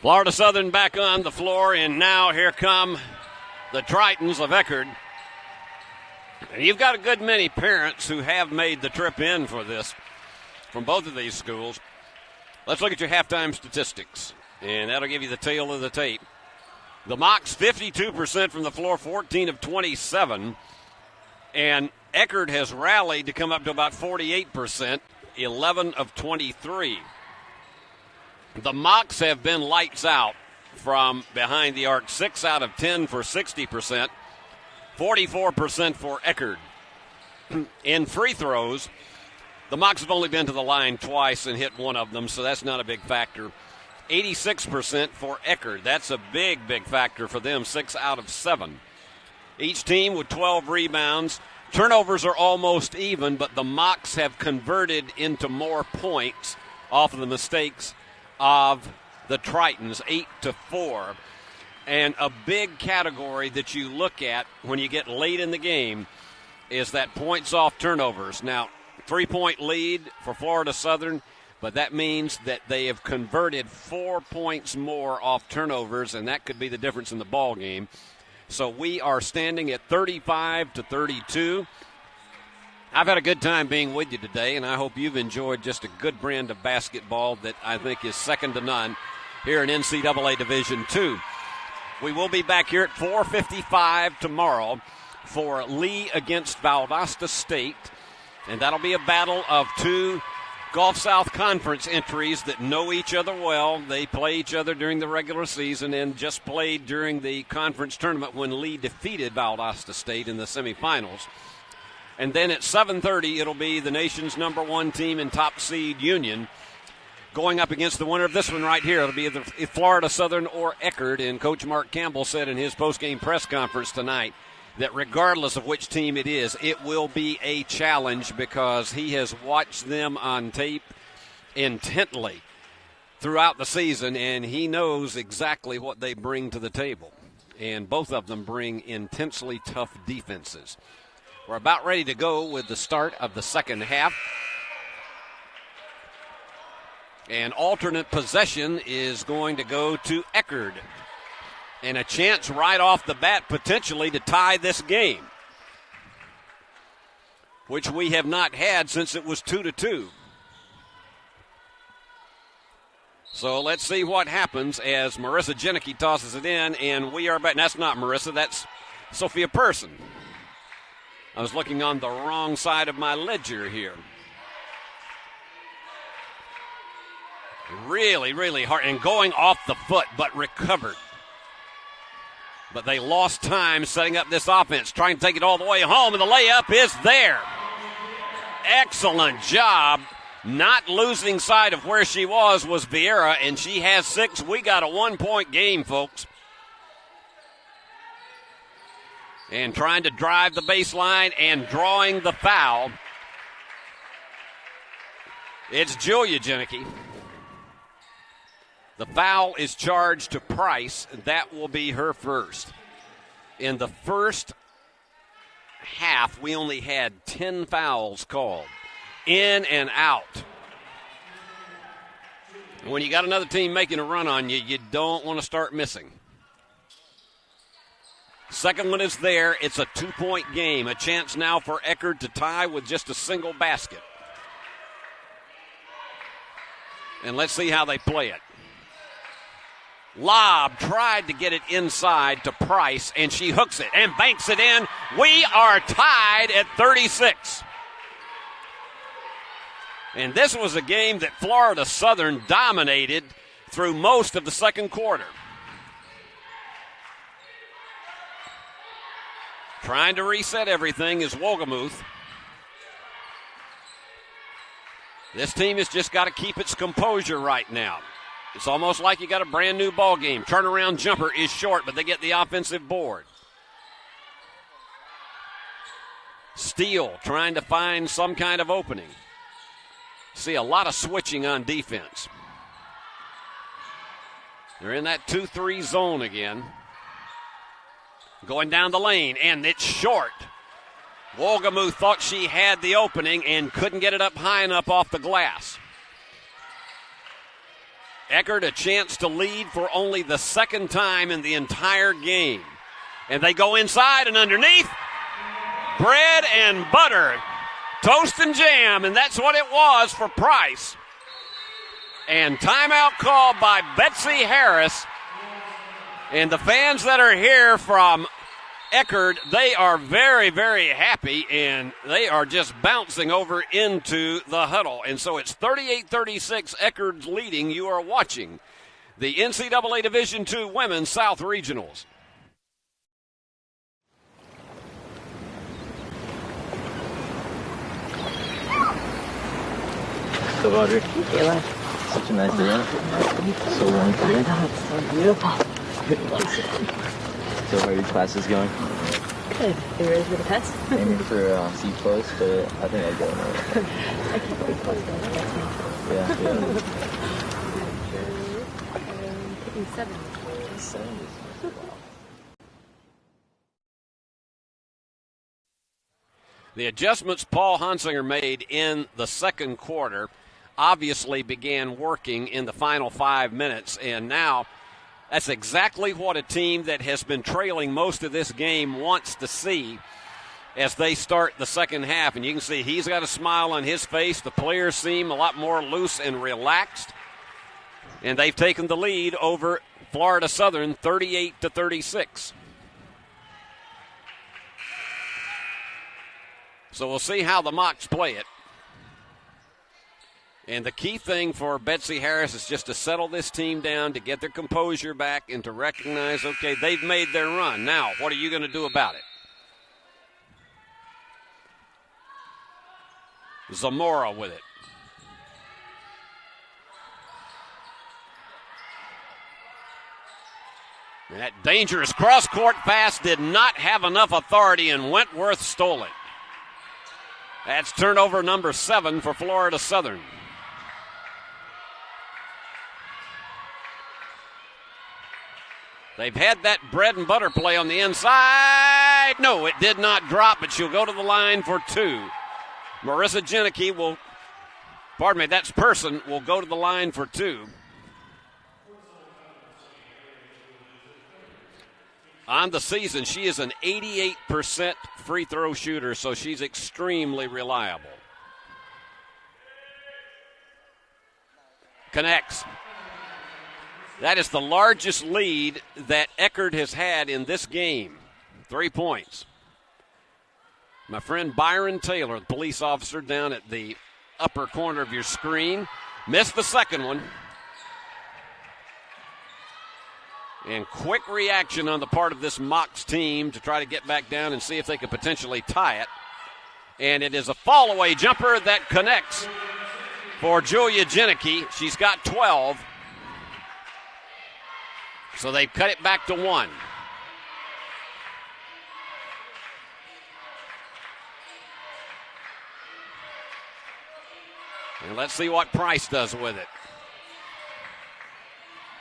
Florida Southern back on the floor, and now here come the Tritons of Eckerd. And you've got a good many parents who have made the trip in for this from both of these schools. Let's look at your halftime statistics, and that'll give you the tail of the tape. The Mocs, 52% from the floor, 14 of 27. And Eckerd has rallied to come up to about 48%, 11 of 23. The Mocs have been lights out from behind the arc, 6 out of 10 for 60%, 44% for Eckerd. In free throws, the Mocs have only been to the line twice and hit one of them, so that's not a big factor. 86% for Eckerd. That's a big, big factor for them, 6 out of 7. Each team with 12 rebounds. Turnovers are almost even, but the Mocs have converted into more points off of the mistakes of the Tritons, 8-4. And a big category that you look at when you get late in the game is that points off turnovers. Now, 3-point lead for Florida Southern, but that means that they have converted 4 points more off turnovers, and that could be the difference in the ball game. So we are standing at 35-32. I've had a good time being with you today, and I hope you've enjoyed just a good brand of basketball that I think is second to none here in NCAA Division II. We will be back here at 4:55 tomorrow for Lee against Valdosta State, and that'll be a battle of two Gulf South Conference entries that know each other well. They play each other during the regular season and just played during the conference tournament when Lee defeated Valdosta State in the semifinals. And then at 7:30, it'll be the nation's number one team and top seed Union going up against the winner of this one right here. It'll be either Florida Southern or Eckerd. And Coach Mark Campbell said in his postgame press conference tonight that regardless of which team it is, it will be a challenge because he has watched them on tape intently throughout the season, and he knows exactly what they bring to the table. And both of them bring intensely tough defenses. We're about ready to go with the start of the second half. And alternate possession is going to go to Eckerd. And a chance right off the bat potentially to tie this game, which we have not had since it was 2-2. So let's see what happens as Marissa Jenicky tosses it in, and we are back. And that's not Marissa, that's Sophia Person. I was looking on the wrong side of my ledger here. Really, really hard, and going off the foot, but recovered. But they lost time setting up this offense, trying to take it all the way home, and the layup is there. Excellent job. Not losing sight of where she was Vieira, and she has 6. We got a 1-point game, folks. And trying to drive the baseline and drawing the foul. It's Julia Jenicky. The foul is charged to Price. That will be her first. In the first half, we only had 10 fouls called. In and out. When you got another team making a run on you, you don't want to start missing. Second one is there. It's a 2-point game. A chance now for Eckerd to tie with just a single basket. And let's see how they play it. Lob tried to get it inside to Price, and she hooks it and banks it in. We are tied at 36. And this was a game that Florida Southern dominated through most of the second quarter. Trying to reset everything is Wolgamuth. This team has just got to keep its composure right now. It's almost like you got a brand new ball game. Turnaround jumper is short, but they get the offensive board. Steele trying to find some kind of opening. See a lot of switching on defense. They're in that 2-3 zone again. Going down the lane, and it's short. Wolgamuth thought she had the opening and couldn't get it up high enough off the glass. Eckerd a chance to lead for only the second time in the entire game. And they go inside and underneath. Bread and butter. Toast and jam, and that's what it was for Price. And timeout called by Betsy Harris. And the fans that are here from Eckerd, they are very, very happy, and they are just bouncing over into the huddle. And so it's 38-36, Eckerd's leading. You are watching the NCAA Division II Women's South Regionals. So, Audrey, such a nice day. So warm today. It's so beautiful. So how are your classes going? Good. Are you ready for the test? Aiming for C+, but I think I got it. I can't wait for it. Yeah. Taking 7. The adjustments Paul Hunsinger made in the second quarter obviously began working in the final 5 minutes, and now that's exactly what a team that has been trailing most of this game wants to see as they start the second half. And you can see he's got a smile on his face. The players seem a lot more loose and relaxed, and they've taken the lead over Florida Southern 38-36. So we'll see how the Mocs play it. And the key thing for Betsy Harris is just to settle this team down, to get their composure back, and to recognize, okay, they've made their run. Now, what are you going to do about it? Zamora with it. And that dangerous cross-court pass did not have enough authority, and Wentworth stole it. That's turnover number 7 for Florida Southern. They've had that bread and butter play on the inside. No, it did not drop, but she'll go to the line for 2. Marissa Janicki that's Person, will go to the line for 2. On the season, she is an 88% free throw shooter, so she's extremely reliable. Connects. That is the largest lead that Eckerd has had in this game. 3 points. My friend Byron Taylor, the police officer down at the upper corner of your screen, missed the second one. And quick reaction on the part of this Mocs team to try to get back down and see if they could potentially tie it. And it is a fall-away jumper that connects for Julia Janicki. She's got 12. So they've cut it back to 1. And let's see what Price does with it.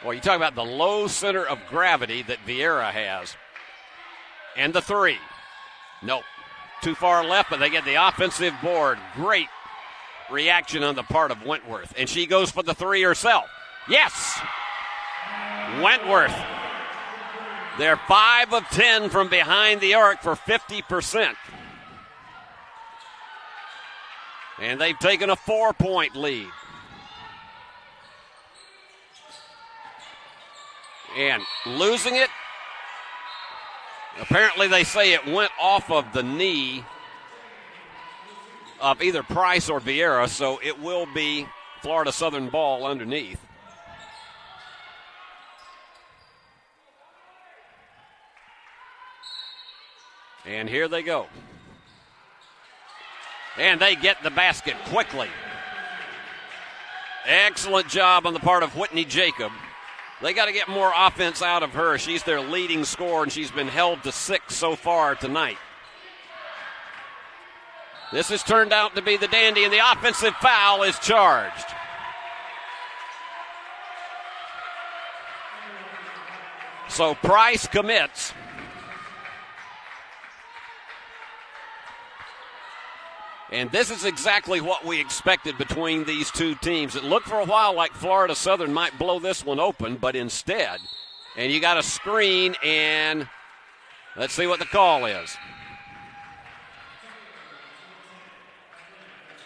Well, you talk about the low center of gravity that Vieira has. And the 3. Nope. Too far left, but they get the offensive board. Great reaction on the part of Wentworth. And she goes for the 3 herself. Yes! Wentworth. They're 5 of 10 from behind the arc for 50%. And they've taken a 4-point lead. And losing it, apparently they say it went off of the knee of either Price or Vieira, so it will be Florida Southern ball underneath. And here they go. And they get the basket quickly. Excellent job on the part of Whitney Jacob. They got to get more offense out of her. She's their leading scorer, and she's been held to 6 so far tonight. This has turned out to be the dandy, and the offensive foul is charged. So Price commits. And this is exactly what we expected between these two teams. It looked for a while like Florida Southern might blow this one open, but instead, and you got a screen, and let's see what the call is.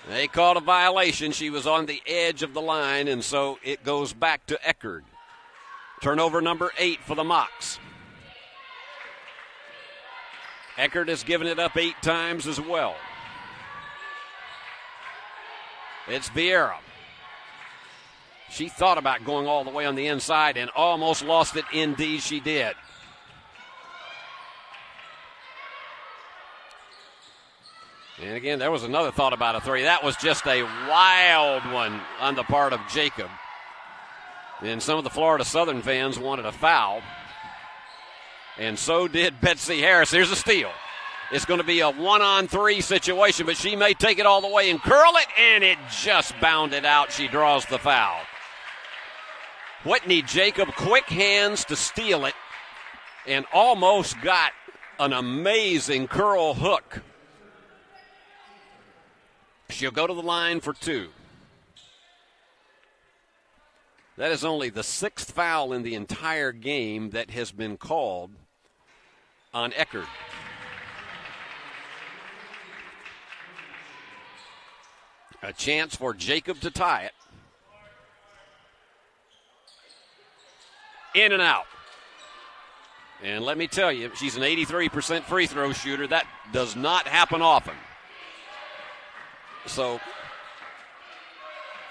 They called a violation. She was on the edge of the line, and so it goes back to Eckerd. Turnover number 8 for the Mocs. Eckerd has given it up 8 times as well. It's Vieira. She thought about going all the way on the inside and almost lost it. Indeed, she did. And again, there was another thought about a 3. That was just a wild one on the part of Jacob. And some of the Florida Southern fans wanted a foul. And so did Betsy Harris. Here's a steal. It's going to be a 1-on-3 situation, but she may take it all the way and curl it, and it just bounded out. She draws the foul. Whitney Jacob, quick hands to steal it, and almost got an amazing curl hook. She'll go to the line for 2. That is only the 6th foul in the entire game that has been called on Eckerd. A chance for Jacob to tie it. In and out. And let me tell you, she's an 83% free throw shooter. That does not happen often. So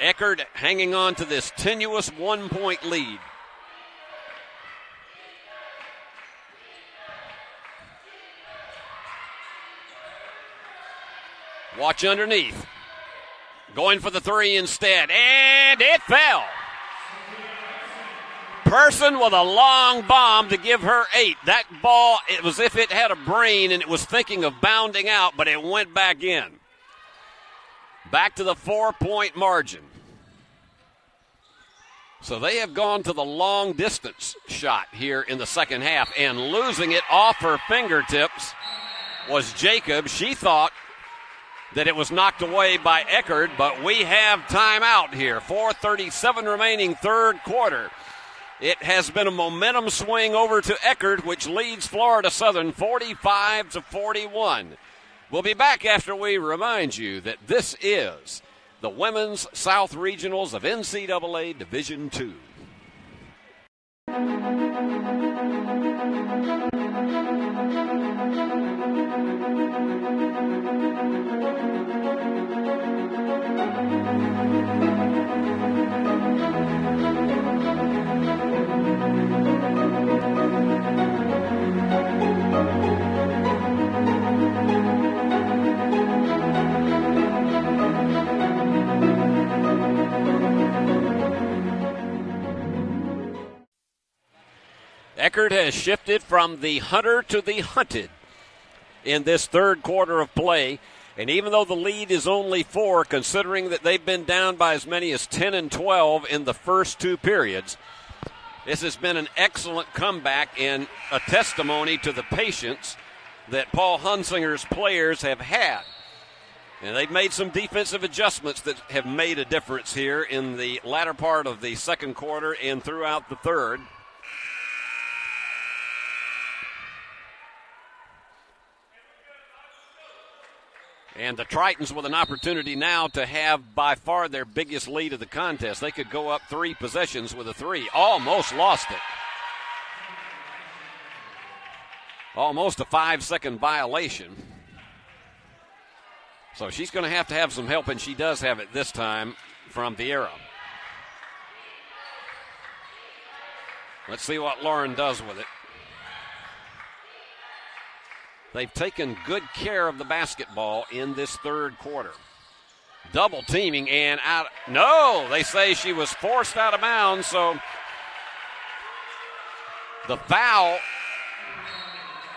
Eckerd hanging on to this tenuous 1-point lead. Watch underneath. Going for the 3 instead, and it fell. Person with a long bomb to give her 8. That ball, it was as if it had a brain and it was thinking of bounding out, but it went back in. Back to the 4-point margin. So they have gone to the long distance shot here in the second half, and losing it off her fingertips was Jacob. She thought that it was knocked away by Eckerd, but we have timeout here. 4:37 remaining, third quarter. It has been a momentum swing over to Eckerd, which leads Florida Southern 45-41. We'll be back after we remind you that this is the Women's South Regionals of NCAA Division II. Eckerd has shifted from the hunter to the hunted in this third quarter of play. And even though the lead is only 4, considering that they've been down by as many as 10 and 12 in the first 2 periods, this has been an excellent comeback and a testimony to the patience that Paul Hunsinger's players have had. And they've made some defensive adjustments that have made a difference here in the latter part of the second quarter and throughout the third. And the Tritons with an opportunity now to have by far their biggest lead of the contest. They could go up 3 possessions with a 3. Almost lost it. Almost a 5-second violation. So she's going to have some help, and she does have it this time from Vieira. Let's see what Lauren does with it. They've taken good care of the basketball in this third quarter. Double teaming and out. No, they say she was forced out of bounds, so the foul.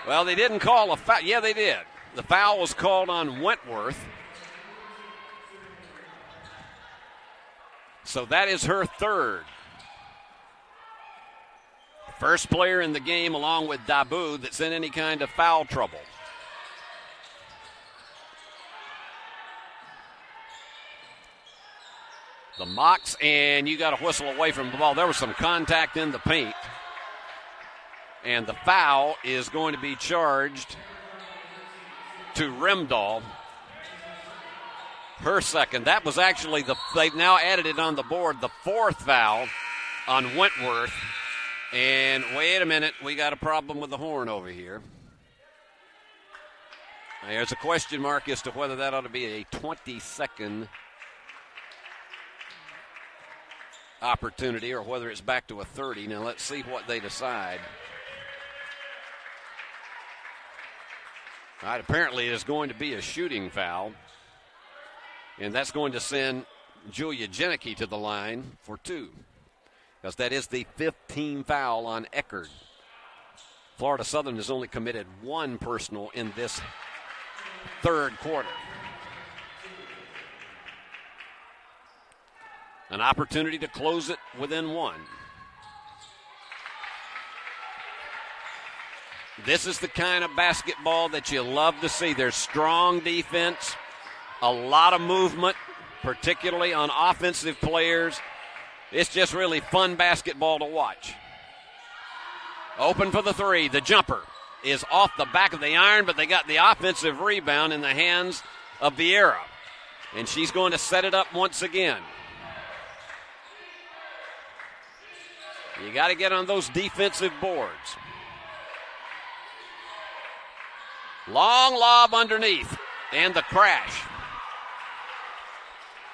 Well, they didn't call a foul. Yeah, they did. The foul was called on Wentworth. So that is her third. First player in the game, along with Dabu, that's in any kind of foul trouble. The Mocs, and you got a whistle away from the ball. There was some contact in the paint. And the foul is going to be charged to Rimdahl. Her second. That was actually they've now added it on the board, the fourth foul on Wentworth. And wait a minute, we got a problem with the horn over here. There's a question mark as to whether that ought to be a 20-second opportunity or whether it's back to a 30. Now let's see what they decide. All right, apparently it is going to be a shooting foul, and that's going to send Julia Janicki to the line for 2, because that is the 15th foul on Eckerd. Florida Southern has only committed 1 personal in this third quarter. An opportunity to close it within 1. This is the kind of basketball that you love to see. There's strong defense, a lot of movement, particularly on offensive players. It's just really fun basketball to watch. Open for the 3. The jumper is off the back of the iron, but they got the offensive rebound in the hands of Vieira. And she's going to set it up once again. You got to get on those defensive boards. Long lob underneath, and the crash.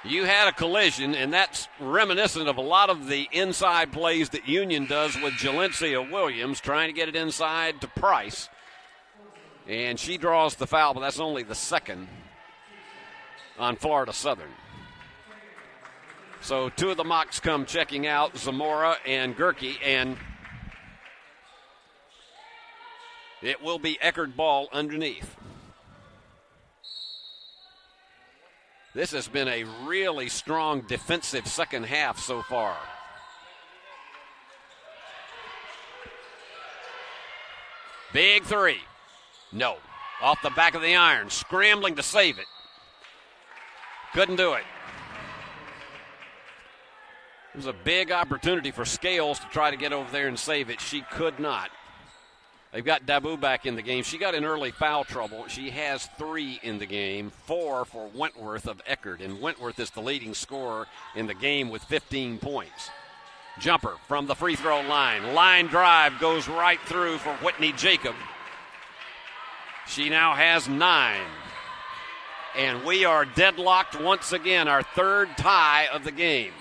You had a collision, and that's reminiscent of a lot of the inside plays that Union does with Jalencia Williams, trying to get it inside to Price. And she draws the foul, but that's only the second on Florida Southern. So 2 of the Mocs come checking out, Zamora and Gerke, and it will be Eckerd ball underneath. This has been a really strong defensive second half so far. Big 3. No. Off the back of the iron. Scrambling to save it. Couldn't do it. It was a big opportunity for Scales to try to get over there and save it. She could not. They've got Dabu back in the game. She got in early foul trouble. She has 3 in the game, 4 for Wentworth of Eckerd. And Wentworth is the leading scorer in the game with 15 points. Jumper from the free throw line. Line drive goes right through for Whitney Jacob. She now has 9. And we are deadlocked once again, our third tie of the game.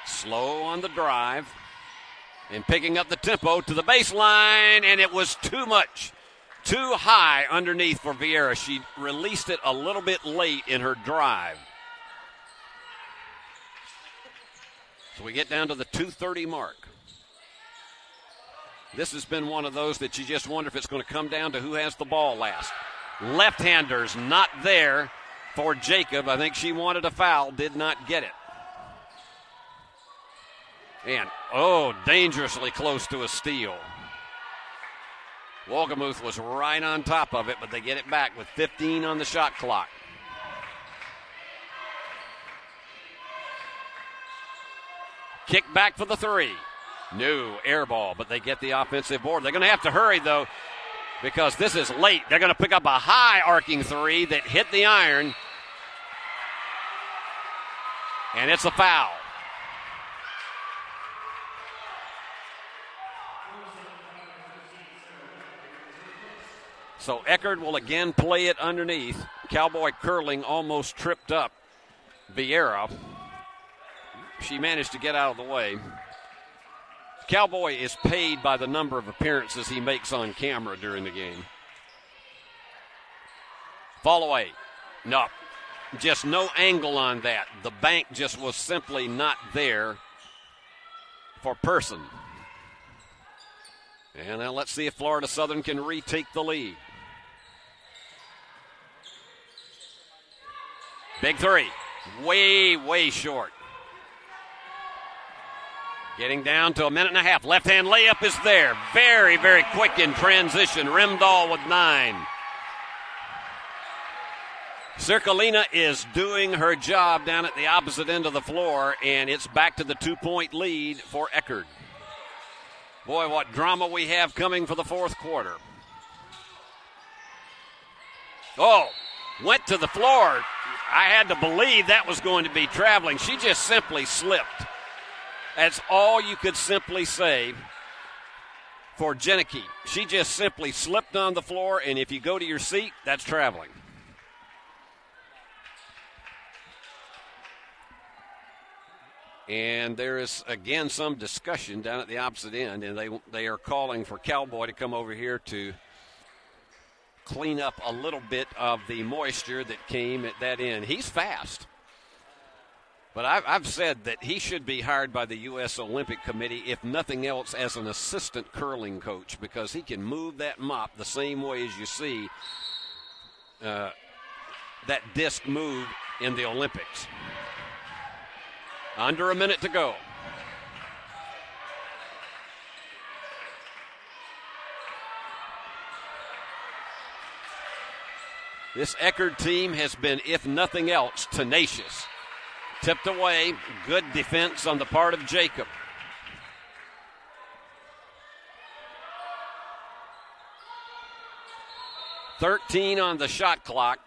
Slow on the drive and picking up the tempo to the baseline, and it was too much, too high underneath for Vieira. She released it a little bit late in her drive. So we get down to the 2:30 mark. This has been one of those that you just wonder if it's going to come down to who has the ball last. Left-handers not there for Jacob. I think she wanted a foul, did not get it. And, dangerously close to a steal. Wolgemuth was right on top of it, but they get it back with 15 on the shot clock. Kick back for the 3. No, air ball, but they get the offensive board. They're going to have to hurry, though, because this is late. They're going to pick up a high arcing 3 that hit the iron, and it's a foul. So Eckerd will again play it underneath. Cowboy curling almost tripped up Vieira. She managed to get out of the way. Cowboy is paid by the number of appearances he makes on camera during the game. Fall away. No. Just no angle on that. The bank just was simply not there for Person. And now let's see if Florida Southern can retake the lead. Big 3. Way, way short. Getting down to a minute and a half. Left-hand layup is there. Very, very quick in transition. Rimdahl with 9. Circolina is doing her job down at the opposite end of the floor, and it's back to the 2-point lead for Eckerd. Boy, what drama we have coming for the fourth quarter. Oh, went to the floor. I had to believe that was going to be traveling. She just simply slipped. That's all you could simply say for Jenneke. She just simply slipped on the floor, and if you go to your seat, that's traveling. And there is, again, some discussion down at the opposite end, and they are calling for Cowboy to come over here to clean up a little bit of the moisture that came at that end. He's fast. But I've said that he should be hired by the U.S. Olympic Committee, if nothing else, as an assistant curling coach, because he can move that mop the same way as you see that disc move in the Olympics. Under a minute to go. This Eckerd team has been, if nothing else, tenacious. Tipped away, good defense on the part of Jacob. .13 on the shot clock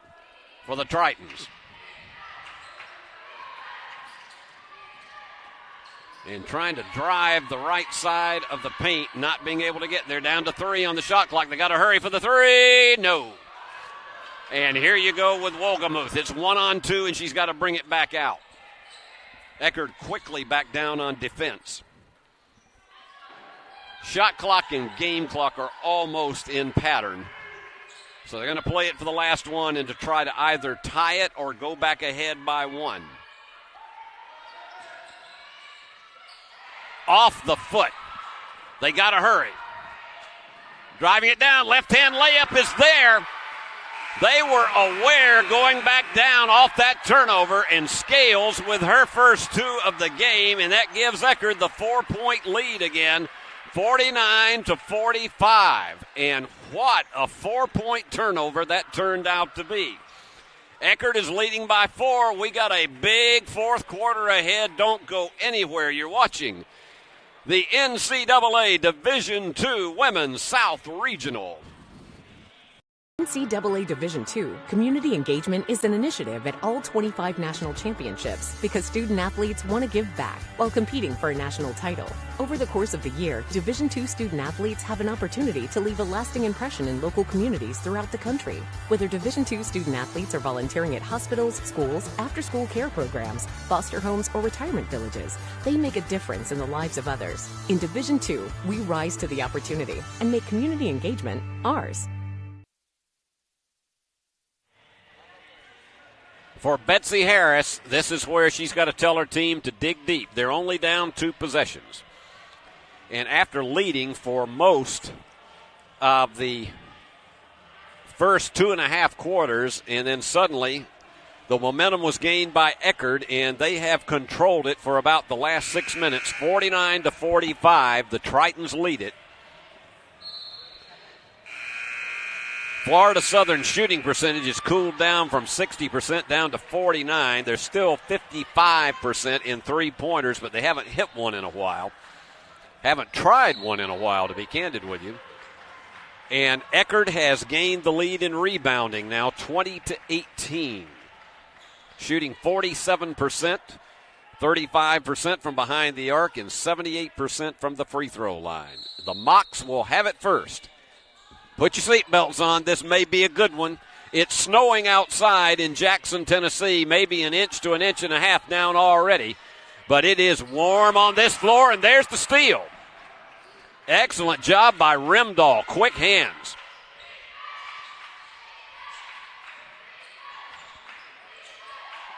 for the Tritons. And trying to drive the right side of the paint, not being able to get there. Down to 3 on the shot clock. They got to hurry for the 3. No. And here you go with Wolgamuth. It's 1-on-2, and she's got to bring it back out. Eckerd quickly back down on defense. Shot clock and game clock are almost in pattern. So they're going to play it for the last one and to try to either tie it or go back ahead by 1. Off the foot. They got to hurry. Driving it down. Left-hand layup is there. They were aware going back down off that turnover, and Scales with her first 2 of the game, and that gives Eckerd the 4-point lead again, 49-45. And what a 4-point turnover that turned out to be. Eckerd is leading by 4. We got a big fourth quarter ahead. Don't go anywhere. You're watching the NCAA Division II Women's South Regional. NCAA Division II, community engagement is an initiative at all 25 national championships because student-athletes want to give back while competing for a national title. Over the course of the year, Division II student-athletes have an opportunity to leave a lasting impression in local communities throughout the country. Whether Division II student-athletes are volunteering at hospitals, schools, after-school care programs, foster homes, or retirement villages, they make a difference in the lives of others. In Division II, we rise to the opportunity and make community engagement ours. For Betsy Harris, this is where she's got to tell her team to dig deep. They're only down 2 possessions. And after leading for most of the first 2.5 quarters, and then suddenly the momentum was gained by Eckerd, and they have controlled it for about the last 6 minutes. 49-45, the Tritons lead it. Florida Southern shooting percentage has cooled down from 60% down to 49%. They're still 55% in three-pointers, but they haven't hit one in a while. Haven't tried one in a while, to be candid with you. And Eckerd has gained the lead in rebounding now, 20-18. Shooting 47%, 35% from behind the arc, and 78% from the free throw line. The Mocs will have it first. Put your seatbelts on. This may be a good one. It's snowing outside in Jackson, Tennessee, maybe an inch to an inch and a half down already. But it is warm on this floor, and there's the steal. Excellent job by Rimdahl. Quick hands.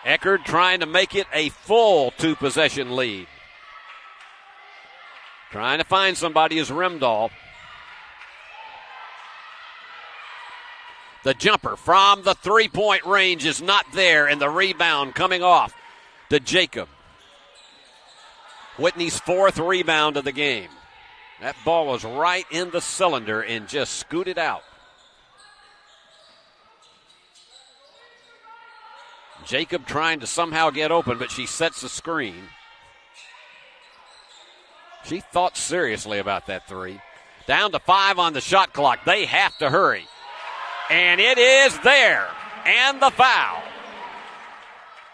Eckerd trying to make it a full 2-possession lead. Trying to find somebody is Rimdahl. The jumper from the three-point range is not there, and the rebound coming off to Jacob. Whitney's 4th rebound of the game. That ball was right in the cylinder and just scooted out. Jacob trying to somehow get open, but she sets the screen. She thought seriously about that three. Down to 5 on the shot clock. They have to hurry. And it is there. And the foul.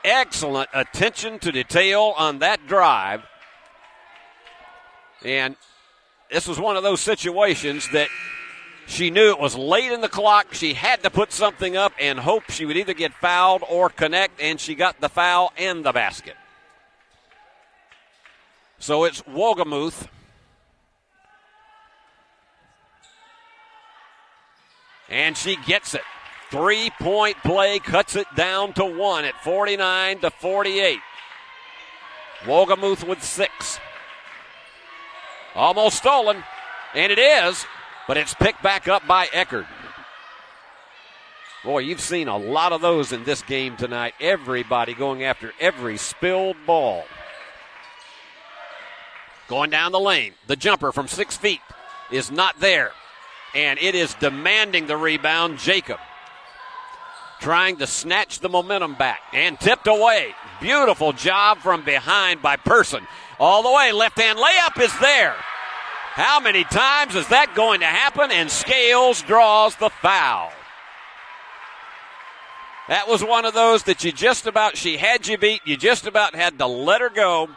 Excellent attention to detail on that drive. And this was one of those situations that she knew it was late in the clock. She had to put something up and hope she would either get fouled or connect, and she got the foul and the basket. So it's Wohlgemuth. And she gets it. 3-point play cuts it down to 1 at 49-48. Wohlgemuth with 6. Almost stolen, and it is, but it's picked back up by Eckerd. Boy, you've seen a lot of those in this game tonight. Everybody going after every spilled ball. Going down the lane. The jumper from 6 feet is not there, and it is demanding the rebound. Jacob trying to snatch the momentum back and tipped away. Beautiful job from behind by Person. All the way, left-hand layup is there. How many times is that going to happen? And Scales draws the foul. That was one of those that she had you beat. You just about had to let her go,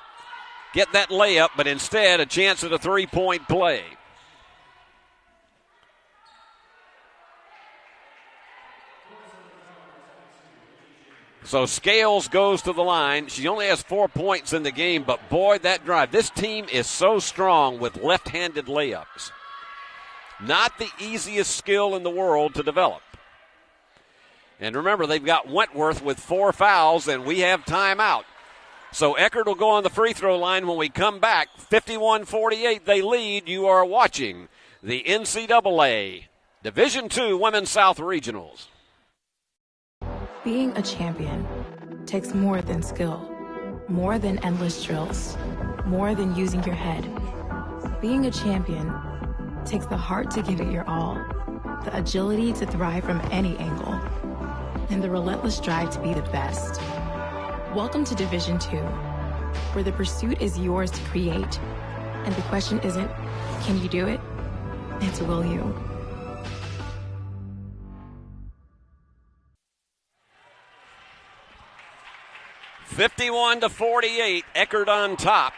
get that layup, but instead a chance at a 3-point play. So Scales goes to the line. She only has 4 points in the game, but boy, that drive. This team is so strong with left-handed layups. Not the easiest skill in the world to develop. And remember, they've got Wentworth with 4 fouls, and we have timeout. So Eckerd will go on the free throw line when we come back. 51-48, they lead. You are watching the NCAA Division II Women's South Regionals. Being a champion takes more than skill, more than endless drills, more than using your head. Being a champion takes the heart to give it your all, the agility to thrive from any angle, and the relentless drive to be the best. Welcome to Division II, where the pursuit is yours to create, and the question isn't, can you do it? It's will you? 51-48, Eckerd on top.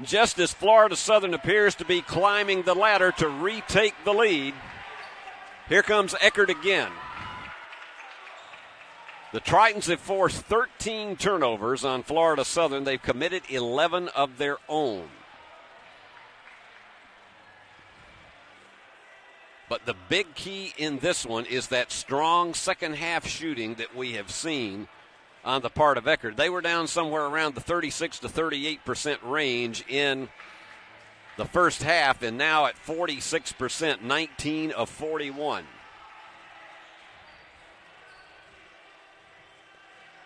Just as Florida Southern appears to be climbing the ladder to retake the lead, here comes Eckerd again. The Tritons have forced 13 turnovers on Florida Southern. They've committed 11 of their own. But the big key in this one is that strong second half shooting that we have seen on the part of Eckerd. They were down somewhere around the 36 to 38% range in the first half, and now at 46%, 19 of 41.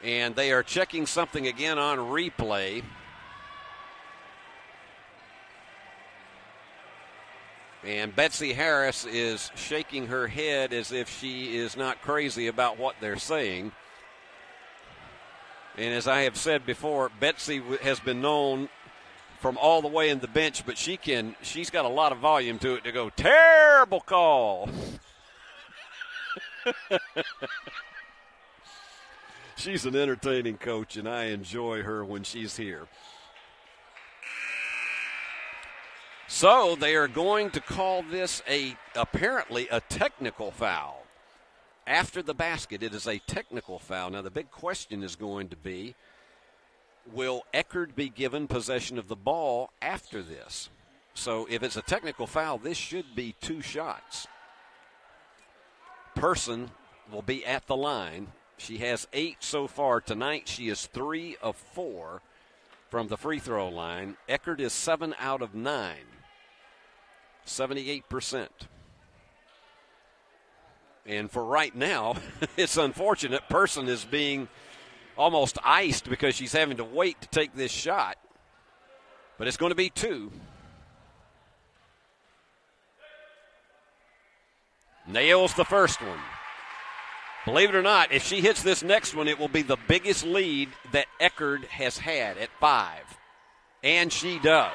And they are checking something again on replay. And Betsy Harris is shaking her head as if she is not crazy about what they're saying. And as I have said before, Betsy has been known from all the way in the bench, but she's got a lot of volume to it to go, terrible call. She's an entertaining coach, and I enjoy her when she's here. So they are going to call this apparently a technical foul. After the basket, it is a technical foul. Now, the big question is going to be, will Eckerd be given possession of the ball after this? So if it's a technical foul, this should be 2 shots. Person will be at the line. She has 8 so far tonight. She is 3 of 4 from the free throw line. Eckerd is 7 out of 9, 78%. And for right now, it's unfortunate. Person is being almost iced because she's having to wait to take this shot. But it's going to be 2. Nails the first one. Believe it or not, if she hits this next one, it will be the biggest lead that Eckerd has had at 5. And she does.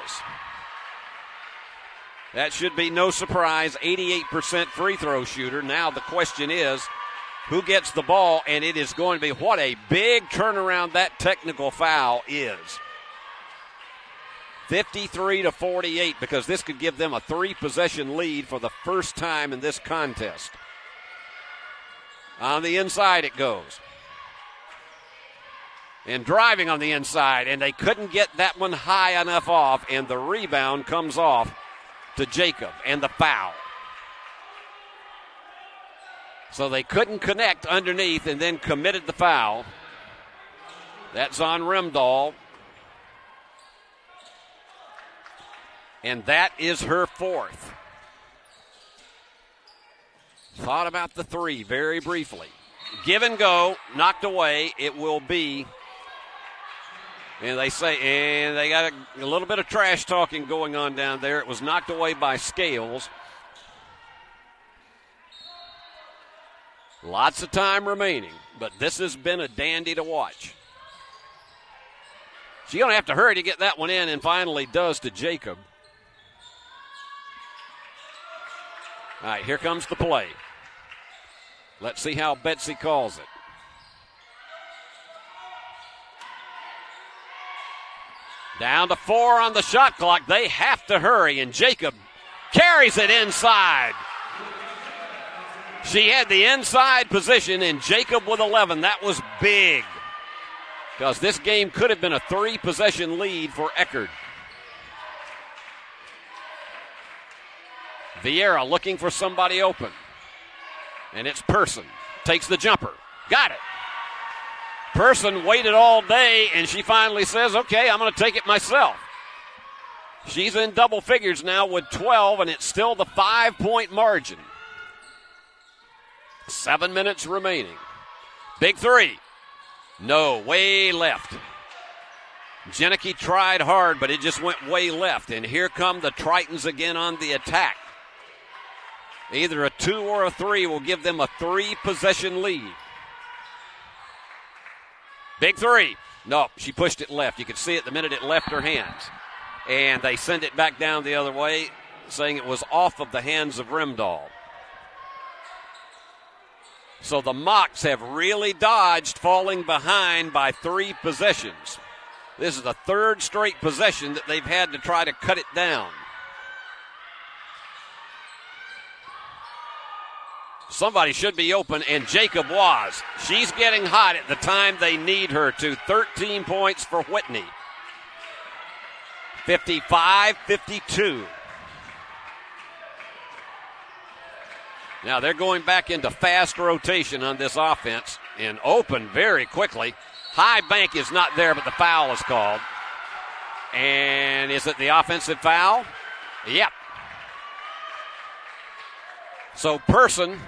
That should be no surprise. 88% free throw shooter. Now the question is, who gets the ball? And it is going to be, what a big turnaround that technical foul is. 53-48, because this could give them a 3-possession lead for the first time in this contest. On the inside it goes. And driving on the inside, and they couldn't get that one high enough off, and the rebound comes off to Jacob, and the foul. So they couldn't connect underneath and then committed the foul. That's on Rimdahl. And that is her 4th. Thought about the 3 very briefly. Give and go, knocked away. It will be, and they say, and they got a little bit of trash talking going on down there. It was knocked away by Scales. Lots of time remaining, but this has been a dandy to watch. She's going to have to hurry to get that one in, and finally does to Jacob. All right, here comes the play. Let's see how Betsy calls it. Down to 4 on the shot clock. They have to hurry, and Jacob carries it inside. She had the inside position, and Jacob with 11. That was big, because this game could have been a 3-possession lead for Eckerd. Vieira looking for somebody open. And it's Person. Takes the jumper. Got it. Person waited all day, and she finally says, okay, I'm going to take it myself. She's in double figures now with 12, and it's still the 5-point margin. 7 minutes remaining. Big 3. No, way left. Janicki tried hard, but it just went way left. And here come the Tritons again on the attack. Either a 2 or a 3 will give them a 3-possession lead. Big 3. No, she pushed it left. You could see it the minute it left her hands. And they send it back down the other way, saying it was off of the hands of Rimdahl. So the Mocs have really dodged falling behind by 3 possessions. This is the 3rd straight possession that they've had to try to cut it down. Somebody should be open, and Jacob was. She's getting hot at the time they need her to. 13 points for Whitney. 55-52. Now they're going back into fast rotation on this offense and open very quickly. High bank is not there, but the foul is called. And is it the offensive foul? Yep. So Person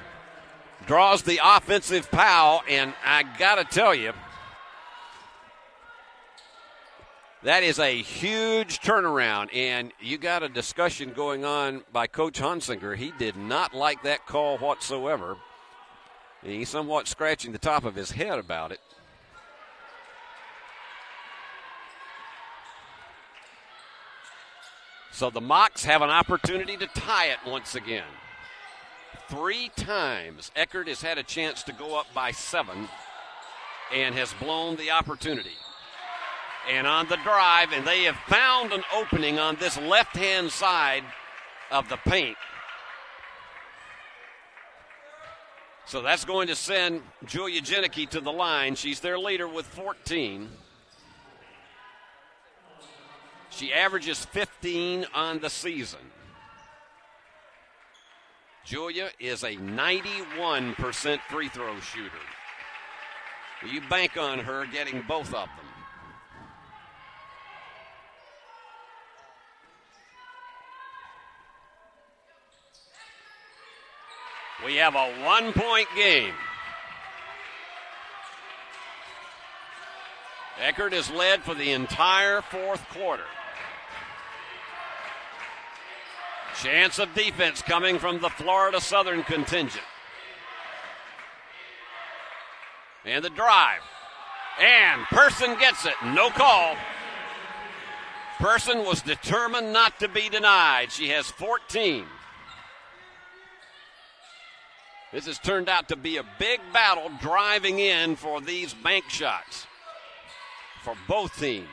draws the offensive foul, and I got to tell you, that is a huge turnaround, and you got a discussion going on by Coach Hunsinger. He did not like that call whatsoever, and he's somewhat scratching the top of his head about it. So the Mocs have an opportunity to tie it once again. 3 times Eckerd has had a chance to go up by 7 and has blown the opportunity. And on the drive, and they have found an opening on this left-hand side of the paint. So that's going to send Julia Janicki to the line. She's their leader with 14. She averages 15 on the season. Julia is a 91% free throw shooter. You bank on her getting both of them. We have a 1-point game. Eckerd is led for the entire fourth quarter. Chance of defense coming from the Florida Southern contingent. And the drive. And Person gets it. No call. Person was determined not to be denied. She has 14. This has turned out to be a big battle driving in for these bank shots for both teams.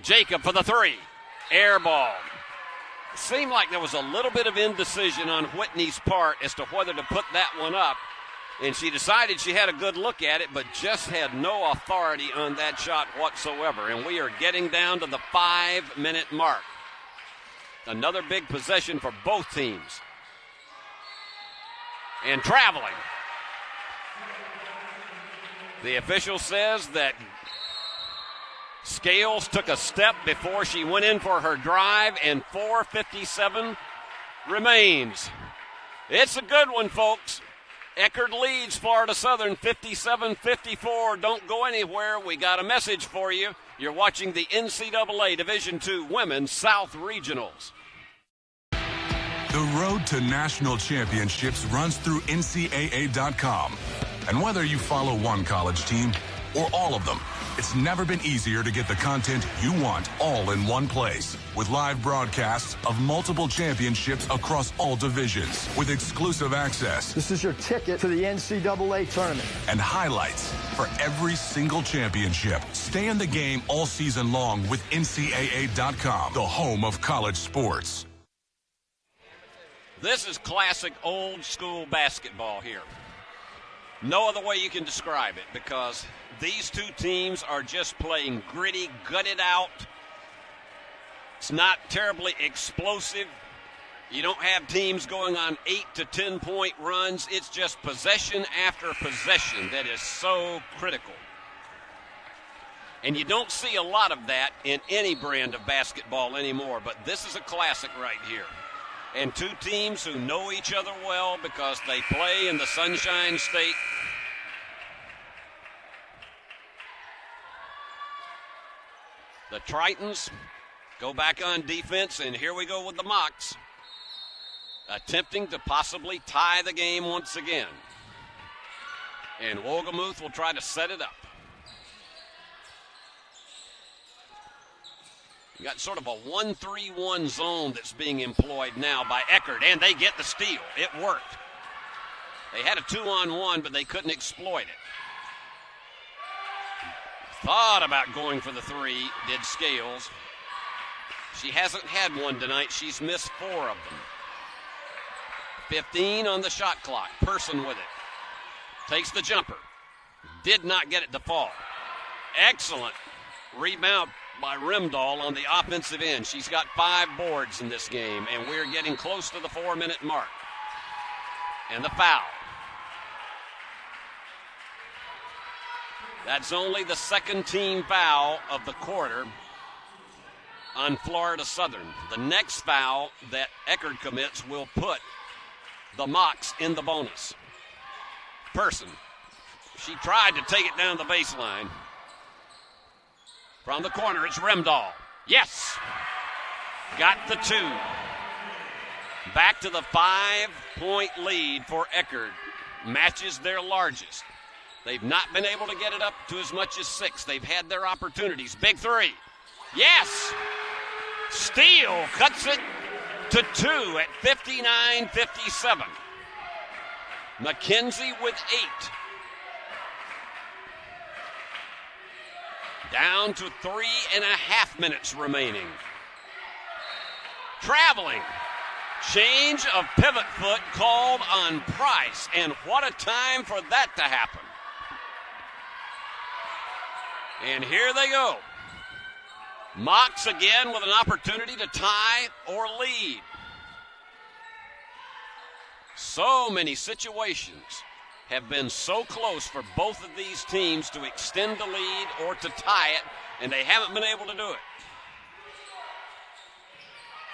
Jacob for the three. Air ball. Seemed like there was a little bit of indecision on Whitney's part as to whether to put that one up. And she decided she had a good look at it, but just had no authority on that shot whatsoever. And we are getting down to the 5-minute mark. Another big possession for both teams. And traveling. The official says that Scales took a step before she went in for her drive, and 4:57 remains. It's a good one, folks. Eckerd leads Florida Southern 57-54. Don't go anywhere. We got a message for you. You're watching the NCAA Division II Women's South Regionals. The road to national championships runs through NCAA.com. And whether you follow one college team or all of them, it's never been easier to get the content you want all in one place. With live broadcasts of multiple championships across all divisions, with exclusive access. This is your ticket to the NCAA tournament. And highlights for every single championship. Stay in the game all season long with NCAA.com, the home of college sports. This is classic old school basketball here. No other way you can describe it, because these two teams are just playing gritty, gutted out. It's not terribly explosive. You don't have teams going on 8 to 10 point runs. It's just possession after possession that is so critical. And you don't see a lot of that in any brand of basketball anymore, but this is a classic right here. And two teams who know each other well because they play in the Sunshine State. The Tritons go back on defense, and here we go with the Mocs, attempting to possibly tie the game once again. And Wolgemuth will try to set it up. You got sort of a 1-3-1 zone that's being employed now by Eckerd, and they get the steal. It worked. They had a 2-on-1, but they couldn't exploit it. Thought about going for the three, did Scales. She hasn't had one tonight. She's missed 4 of them. 15 on the shot clock. Person with it. Takes the jumper. Did not get it to fall. Excellent rebound by Rimdahl on the offensive end. She's got 5 boards in this game, and we're getting close to the 4-minute mark. And the foul. That's only the second team foul of the quarter on Florida Southern. The next foul that Eckerd commits will put the Mocs in the bonus. Person. She tried to take it down the baseline. From the corner, it's Rimdahl. Yes! Got the 2. Back to the 5-point lead for Eckerd. Matches their largest. They've not been able to get it up to as much as 6. They've had their opportunities. Big 3. Yes! Steele cuts it to 2 at 59-57. McKenzie with 8. Down to 3.5 minutes remaining. Traveling. Change of pivot foot called on Price. And what a time for that to happen. And here they go. Mocs again with an opportunity to tie or lead. So many situations have been so close for both of these teams to extend the lead or to tie it, and they haven't been able to do it.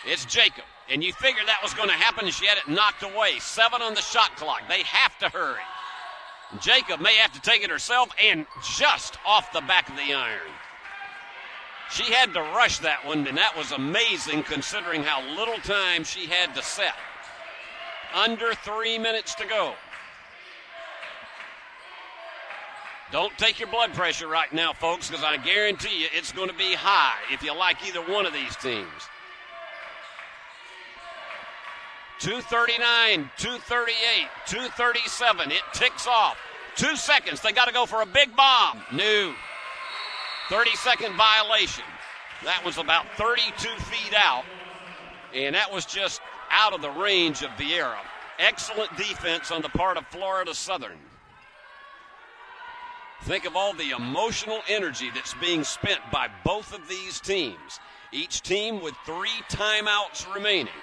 It's Jacob, and you figured that was going to happen. She had it knocked away. 7 on the shot clock. They have to hurry. Jacob may have to take it herself, and just off the back of the iron. She had to rush that one, and that was amazing considering how little time she had to set. Under 3 minutes to go. Don't take your blood pressure right now, folks, because I guarantee you it's going to be high if you like either one of these teams. 2:39, 2:38, 2:37. It ticks off. 2 seconds. They got to go for a big bomb. No. 30-second violation. That was about 32 feet out, and that was just out of the range of Vieira. Excellent defense on the part of Florida Southern. Think of all the emotional energy that's being spent by both of these teams. Each team with 3 timeouts remaining.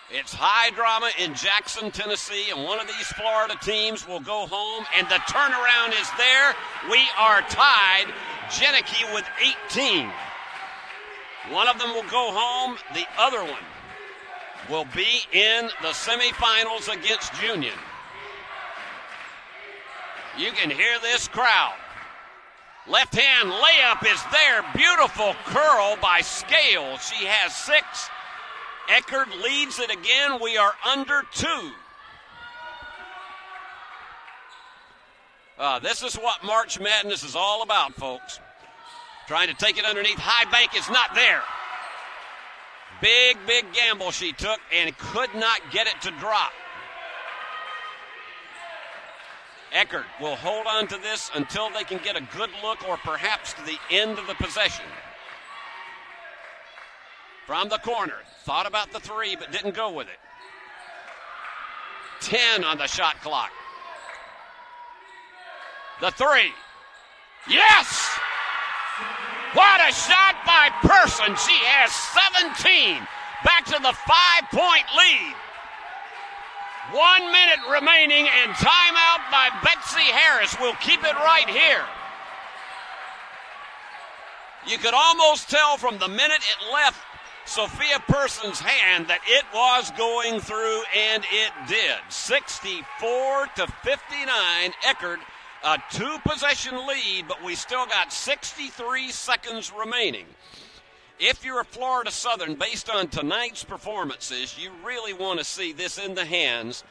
It's high drama in Jackson, Tennessee, and one of these Florida teams will go home, and the turnaround is there. We are tied. Geneke with 18. One of them will go home. The other one will be in the semifinals against Union. You can hear this crowd. Left hand layup is there. Beautiful curl by Scales. She has 6. Eckerd leads it again. We are under 2. This is what March Madness is all about, folks. Trying to take it underneath. High bank is not there. Big gamble she took and could not get it to drop. Eckerd will hold on to this until they can get a good look, or perhaps to the end of the possession. From the corner. Thought about the 3, but didn't go with it. 10 on the shot clock. The 3. Yes! What a shot by Person. She has 17. Back to the 5-point lead. 1 minute remaining, and timeout by Betsy Harris. We'll keep it right here. You could almost tell from the minute it left Sophia Person's hand that it was going through, and it did. 64-59. Eckerd, a 2-possession lead, but we still got 63 seconds remaining. If you're a Florida Southern, based on tonight's performances, you really want to see this in the hands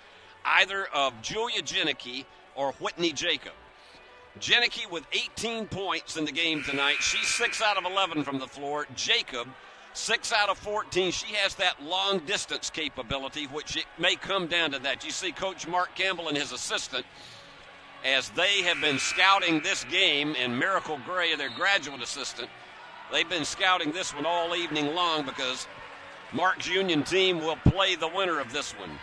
either of Julia Geneke or Whitney Jacob. Geneke with 18 points in the game tonight. She's 6 out of 11 from the floor. Jacob, 6 out of 14. She has that long distance capability, which it may come down to that. You see Coach Mark Campbell and his assistant, as they have been scouting this game, and Miracle Gray, their graduate assistant, they've been scouting this one all evening long because Mark's Union team will play the winner of this one.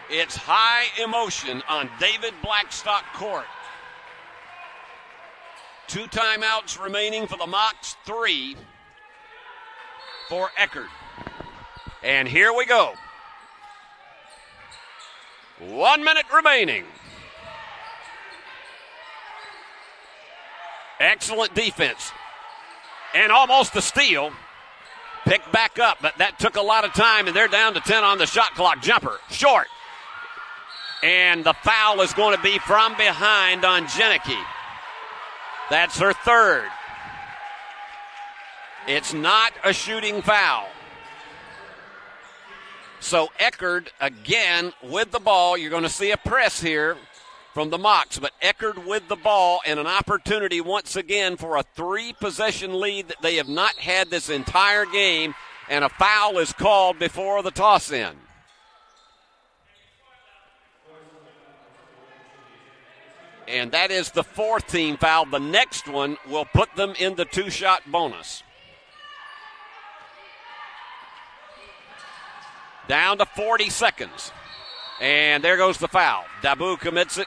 It's high emotion on David Blackstock Court. 2 timeouts remaining for the Mocs, 3 for Eckerd. And here we go. 1 minute remaining. Excellent defense. And almost a steal. Picked back up, but that took a lot of time, and they're down to 10 on the shot clock. Jumper, short. And the foul is going to be from behind on Geneke. That's her 3rd. It's not a shooting foul. So Eckerd, again, with the ball. You're going to see a press here from the Mocs, but Eckerd with the ball and an opportunity once again for a 3-possession lead that they have not had this entire game, and a foul is called before the toss-in. And that is the 4th team foul. The next one will put them in the 2-shot bonus. Down to 40 seconds. And there goes the foul. Dabu commits it.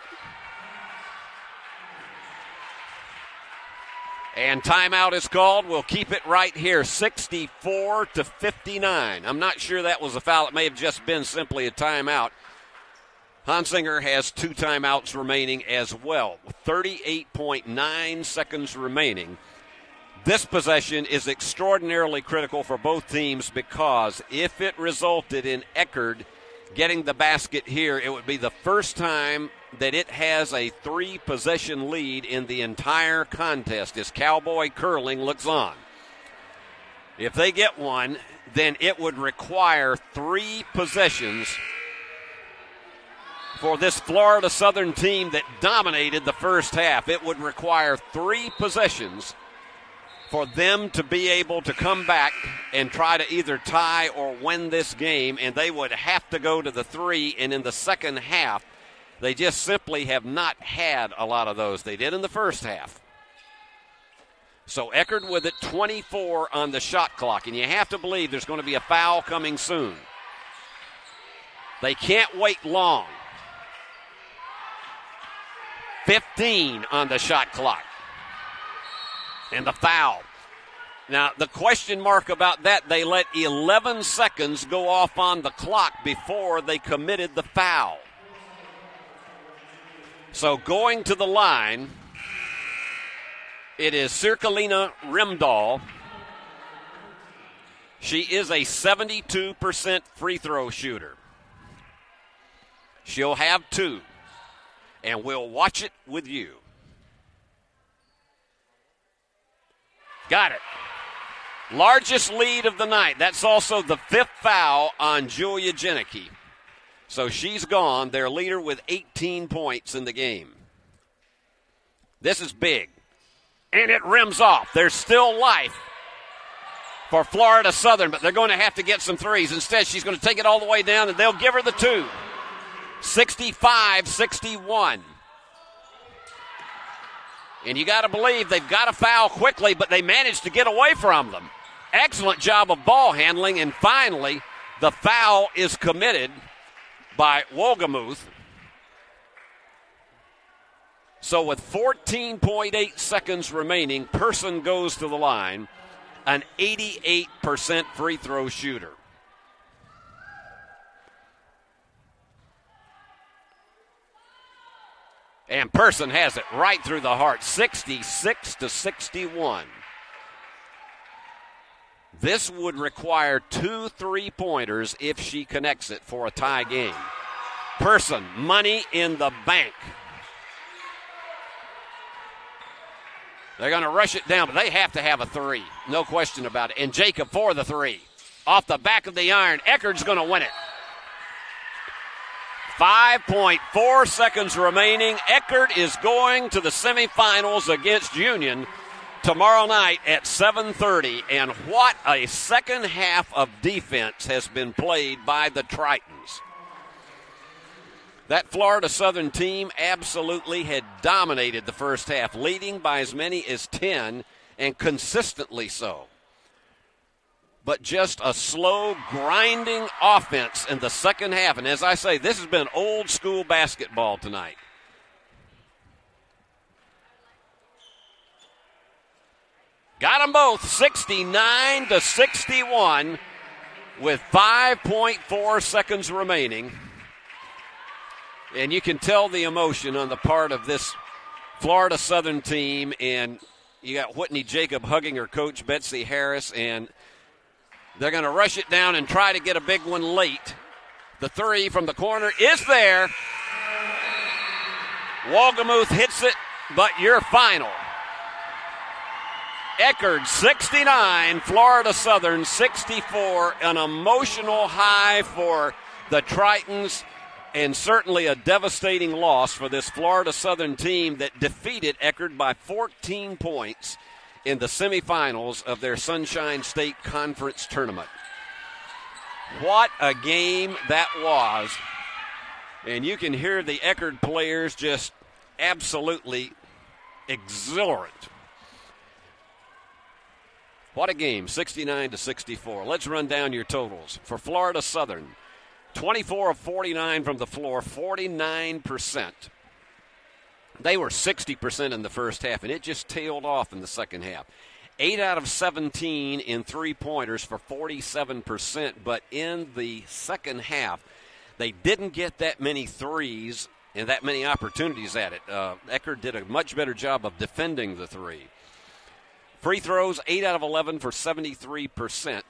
And timeout is called. We'll keep it right here, 64-59. I'm not sure that was a foul. It may have just been simply a timeout. Hansinger has 2 timeouts remaining as well, with 38.9 seconds remaining. This possession is extraordinarily critical for both teams because if it resulted in Eckerd getting the basket here, it would be the first time that it has a 3-possession lead in the entire contest as Cowboy Curling looks on. If they get one, then it would require 3 possessions for this Florida Southern team that dominated the first half. It would require 3 possessions for them to be able to come back and try to either tie or win this game, and they would have to go to the 3. And in the second half, they just simply have not had a lot of those. They did in the first half. So Eckerd with it, 24 on the shot clock, and you have to believe there's going to be a foul coming soon. They can't wait long. 15 on the shot clock. And the foul. Now, the question mark about that, they let 11 seconds go off on the clock before they committed the foul. So going to the line, it is Cirkelina Rimdahl. She is a 72% free throw shooter. She'll have 2, and we'll watch it with you. Got it. Largest lead of the night. That's also the 5th foul on Julia Janicki. So she's gone, their leader with 18 points in the game. This is big. And it rims off. There's still life for Florida Southern, but they're going to have to get some threes. Instead, she's going to take it all the way down, and they'll give her the 2. 65-61. And you got to believe they've got to foul quickly, but they managed to get away from them. Excellent job of ball handling, and finally, the foul is committed by Wolgemuth. So with 14.8 seconds remaining, Person goes to the line, an 88% free throw shooter. And Person has it right through the heart, 66-61. This would require 2 3-pointers if she connects it for a tie game. Person, money in the bank. They're going to rush it down, but they have to have a 3. No question about it. And Jacob for the 3. Off the back of the iron. Eckerd's going to win it. 5.4 seconds remaining. Eckerd is going to the semifinals against Union tomorrow night at 7:30. And what a second half of defense has been played by the Tritons. That Florida Southern team absolutely had dominated the first half, leading by as many as 10, and consistently so. But just a slow, grinding offense in the second half. And as I say, this has been old school basketball tonight. Got them both, 69-61 with 5.4 seconds remaining. And you can tell the emotion on the part of this Florida Southern team. And you got Whitney Jacob hugging her coach, Betsy Harris, and they're going to rush it down and try to get a big one late. The 3 from the corner is there. Wolgemuth hits it, but your final. Eckerd 69, Florida Southern 64. An emotional high for the Tritons, and certainly a devastating loss for this Florida Southern team that defeated Eckerd by 14 points in the semifinals of their Sunshine State Conference tournament. What a game that was. And you can hear the Eckerd players just absolutely exhilarant. What a game, 69-64. Let's run down your totals. For Florida Southern, 24 of 49 from the floor, 49%. They were 60% in the first half, and it just tailed off in the second half. 8 out of 17 in 3-pointers for 47%, but in the second half, they didn't get that many threes and that many opportunities at it. Eckerd did a much better job of defending the 3. Free throws, 8 out of 11 for 73%.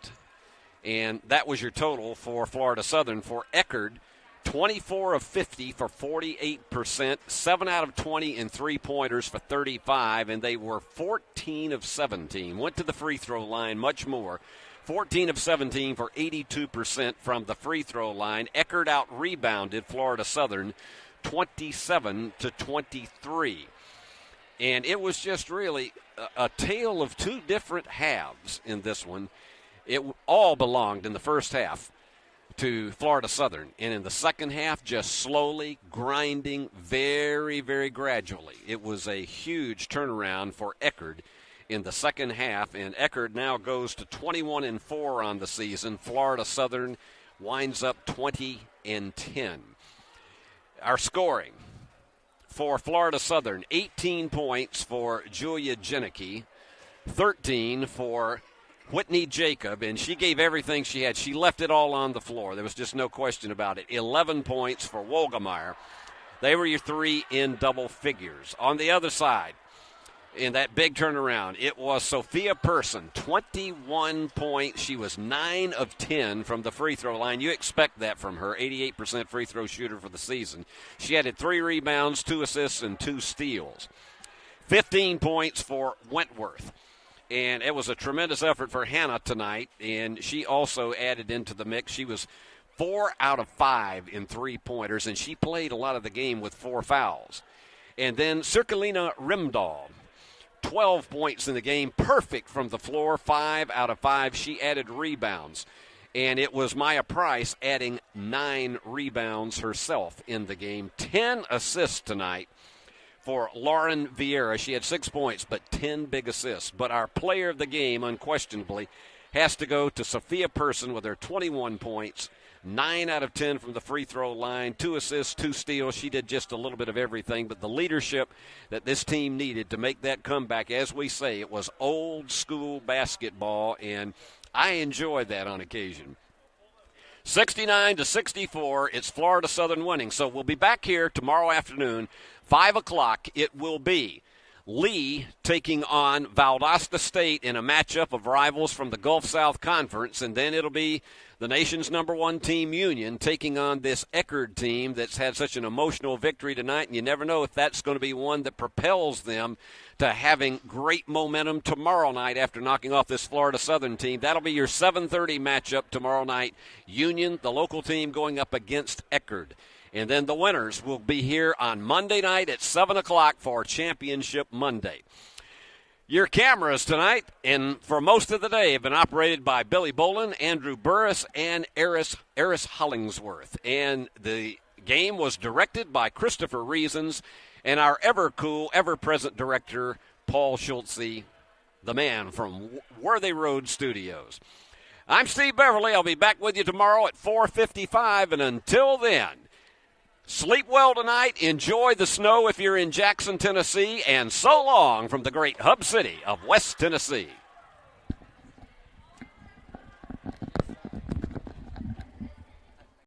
And that was your total for Florida Southern. For Eckerd, 24 of 50 for 48%, 7 out of 20 in three-pointers for 35, and they were 14 of 17. Went to the free throw line much more. 14 of 17 for 82% from the free throw line. Eckerd out-rebounded Florida Southern 27 to 23. And it was just really a tale of two different halves in this one. It all belonged in the first half to Florida Southern. And in the second half, just slowly grinding very, very gradually. It was a huge turnaround for Eckerd in the second half. And Eckerd now goes to 21-4 on the season. Florida Southern winds up 20-10. Our scoring for Florida Southern, 18 points for Julia Janicki, 13 for Whitney Jacob, and she gave everything she had. She left it all on the floor. There was just no question about it. 11 points for Wolgemeyer. They were your three in double figures. On the other side, in that big turnaround, it was Sophia Person, 21 points. She was 9 of 10 from the free throw line. You expect that from her, 88% free throw shooter for the season. She added 3 rebounds, 2 assists, and 2 steals. 15 points for Wentworth. And it was a tremendous effort for Hannah tonight, and she also added into the mix. She was 4 out of 5 in three-pointers, and she played a lot of the game with 4 fouls. And then Cirkelina Rimdahl, 12 points in the game, perfect from the floor, 5 out of 5. She added rebounds. And it was Maya Price adding 9 rebounds herself in the game. 10 assists tonight for Lauren Vieira. She had 6 points, but 10 big assists. But our player of the game, unquestionably, has to go to Sophia Person with her 21 points, 9 out of 10 from the free throw line, 2 assists, 2 steals. She did just a little bit of everything, but the leadership that this team needed to make that comeback, as we say, it was old school basketball, and I enjoy that on occasion. 69-64, it's Florida Southern winning. So we'll be back here tomorrow afternoon, 5 o'clock. It will be Lee taking on Valdosta State in a matchup of rivals from the Gulf South Conference, and then it'll be the nation's #1 team, Union, taking on this Eckerd team that's had such an emotional victory tonight, and you never know if that's going to be one that propels them to having great momentum tomorrow night after knocking off this Florida Southern team. That'll be your 7:30 matchup tomorrow night. Union, the local team, going up against Eckerd. And then the winners will be here on Monday night at 7 o'clock for Championship Monday. Your cameras tonight, and for most of the day, have been operated by Billy Bolin, Andrew Burris, and Eris Hollingsworth. And the game was directed by Christopher Reasons and our ever-cool, ever-present director, Paul Schultze, the man from Worthy Road Studios. I'm Steve Beverly. I'll be back with you tomorrow at 4:55, and until then, sleep well tonight, enjoy the snow if you're in Jackson, Tennessee, and so long from the great hub city of West Tennessee.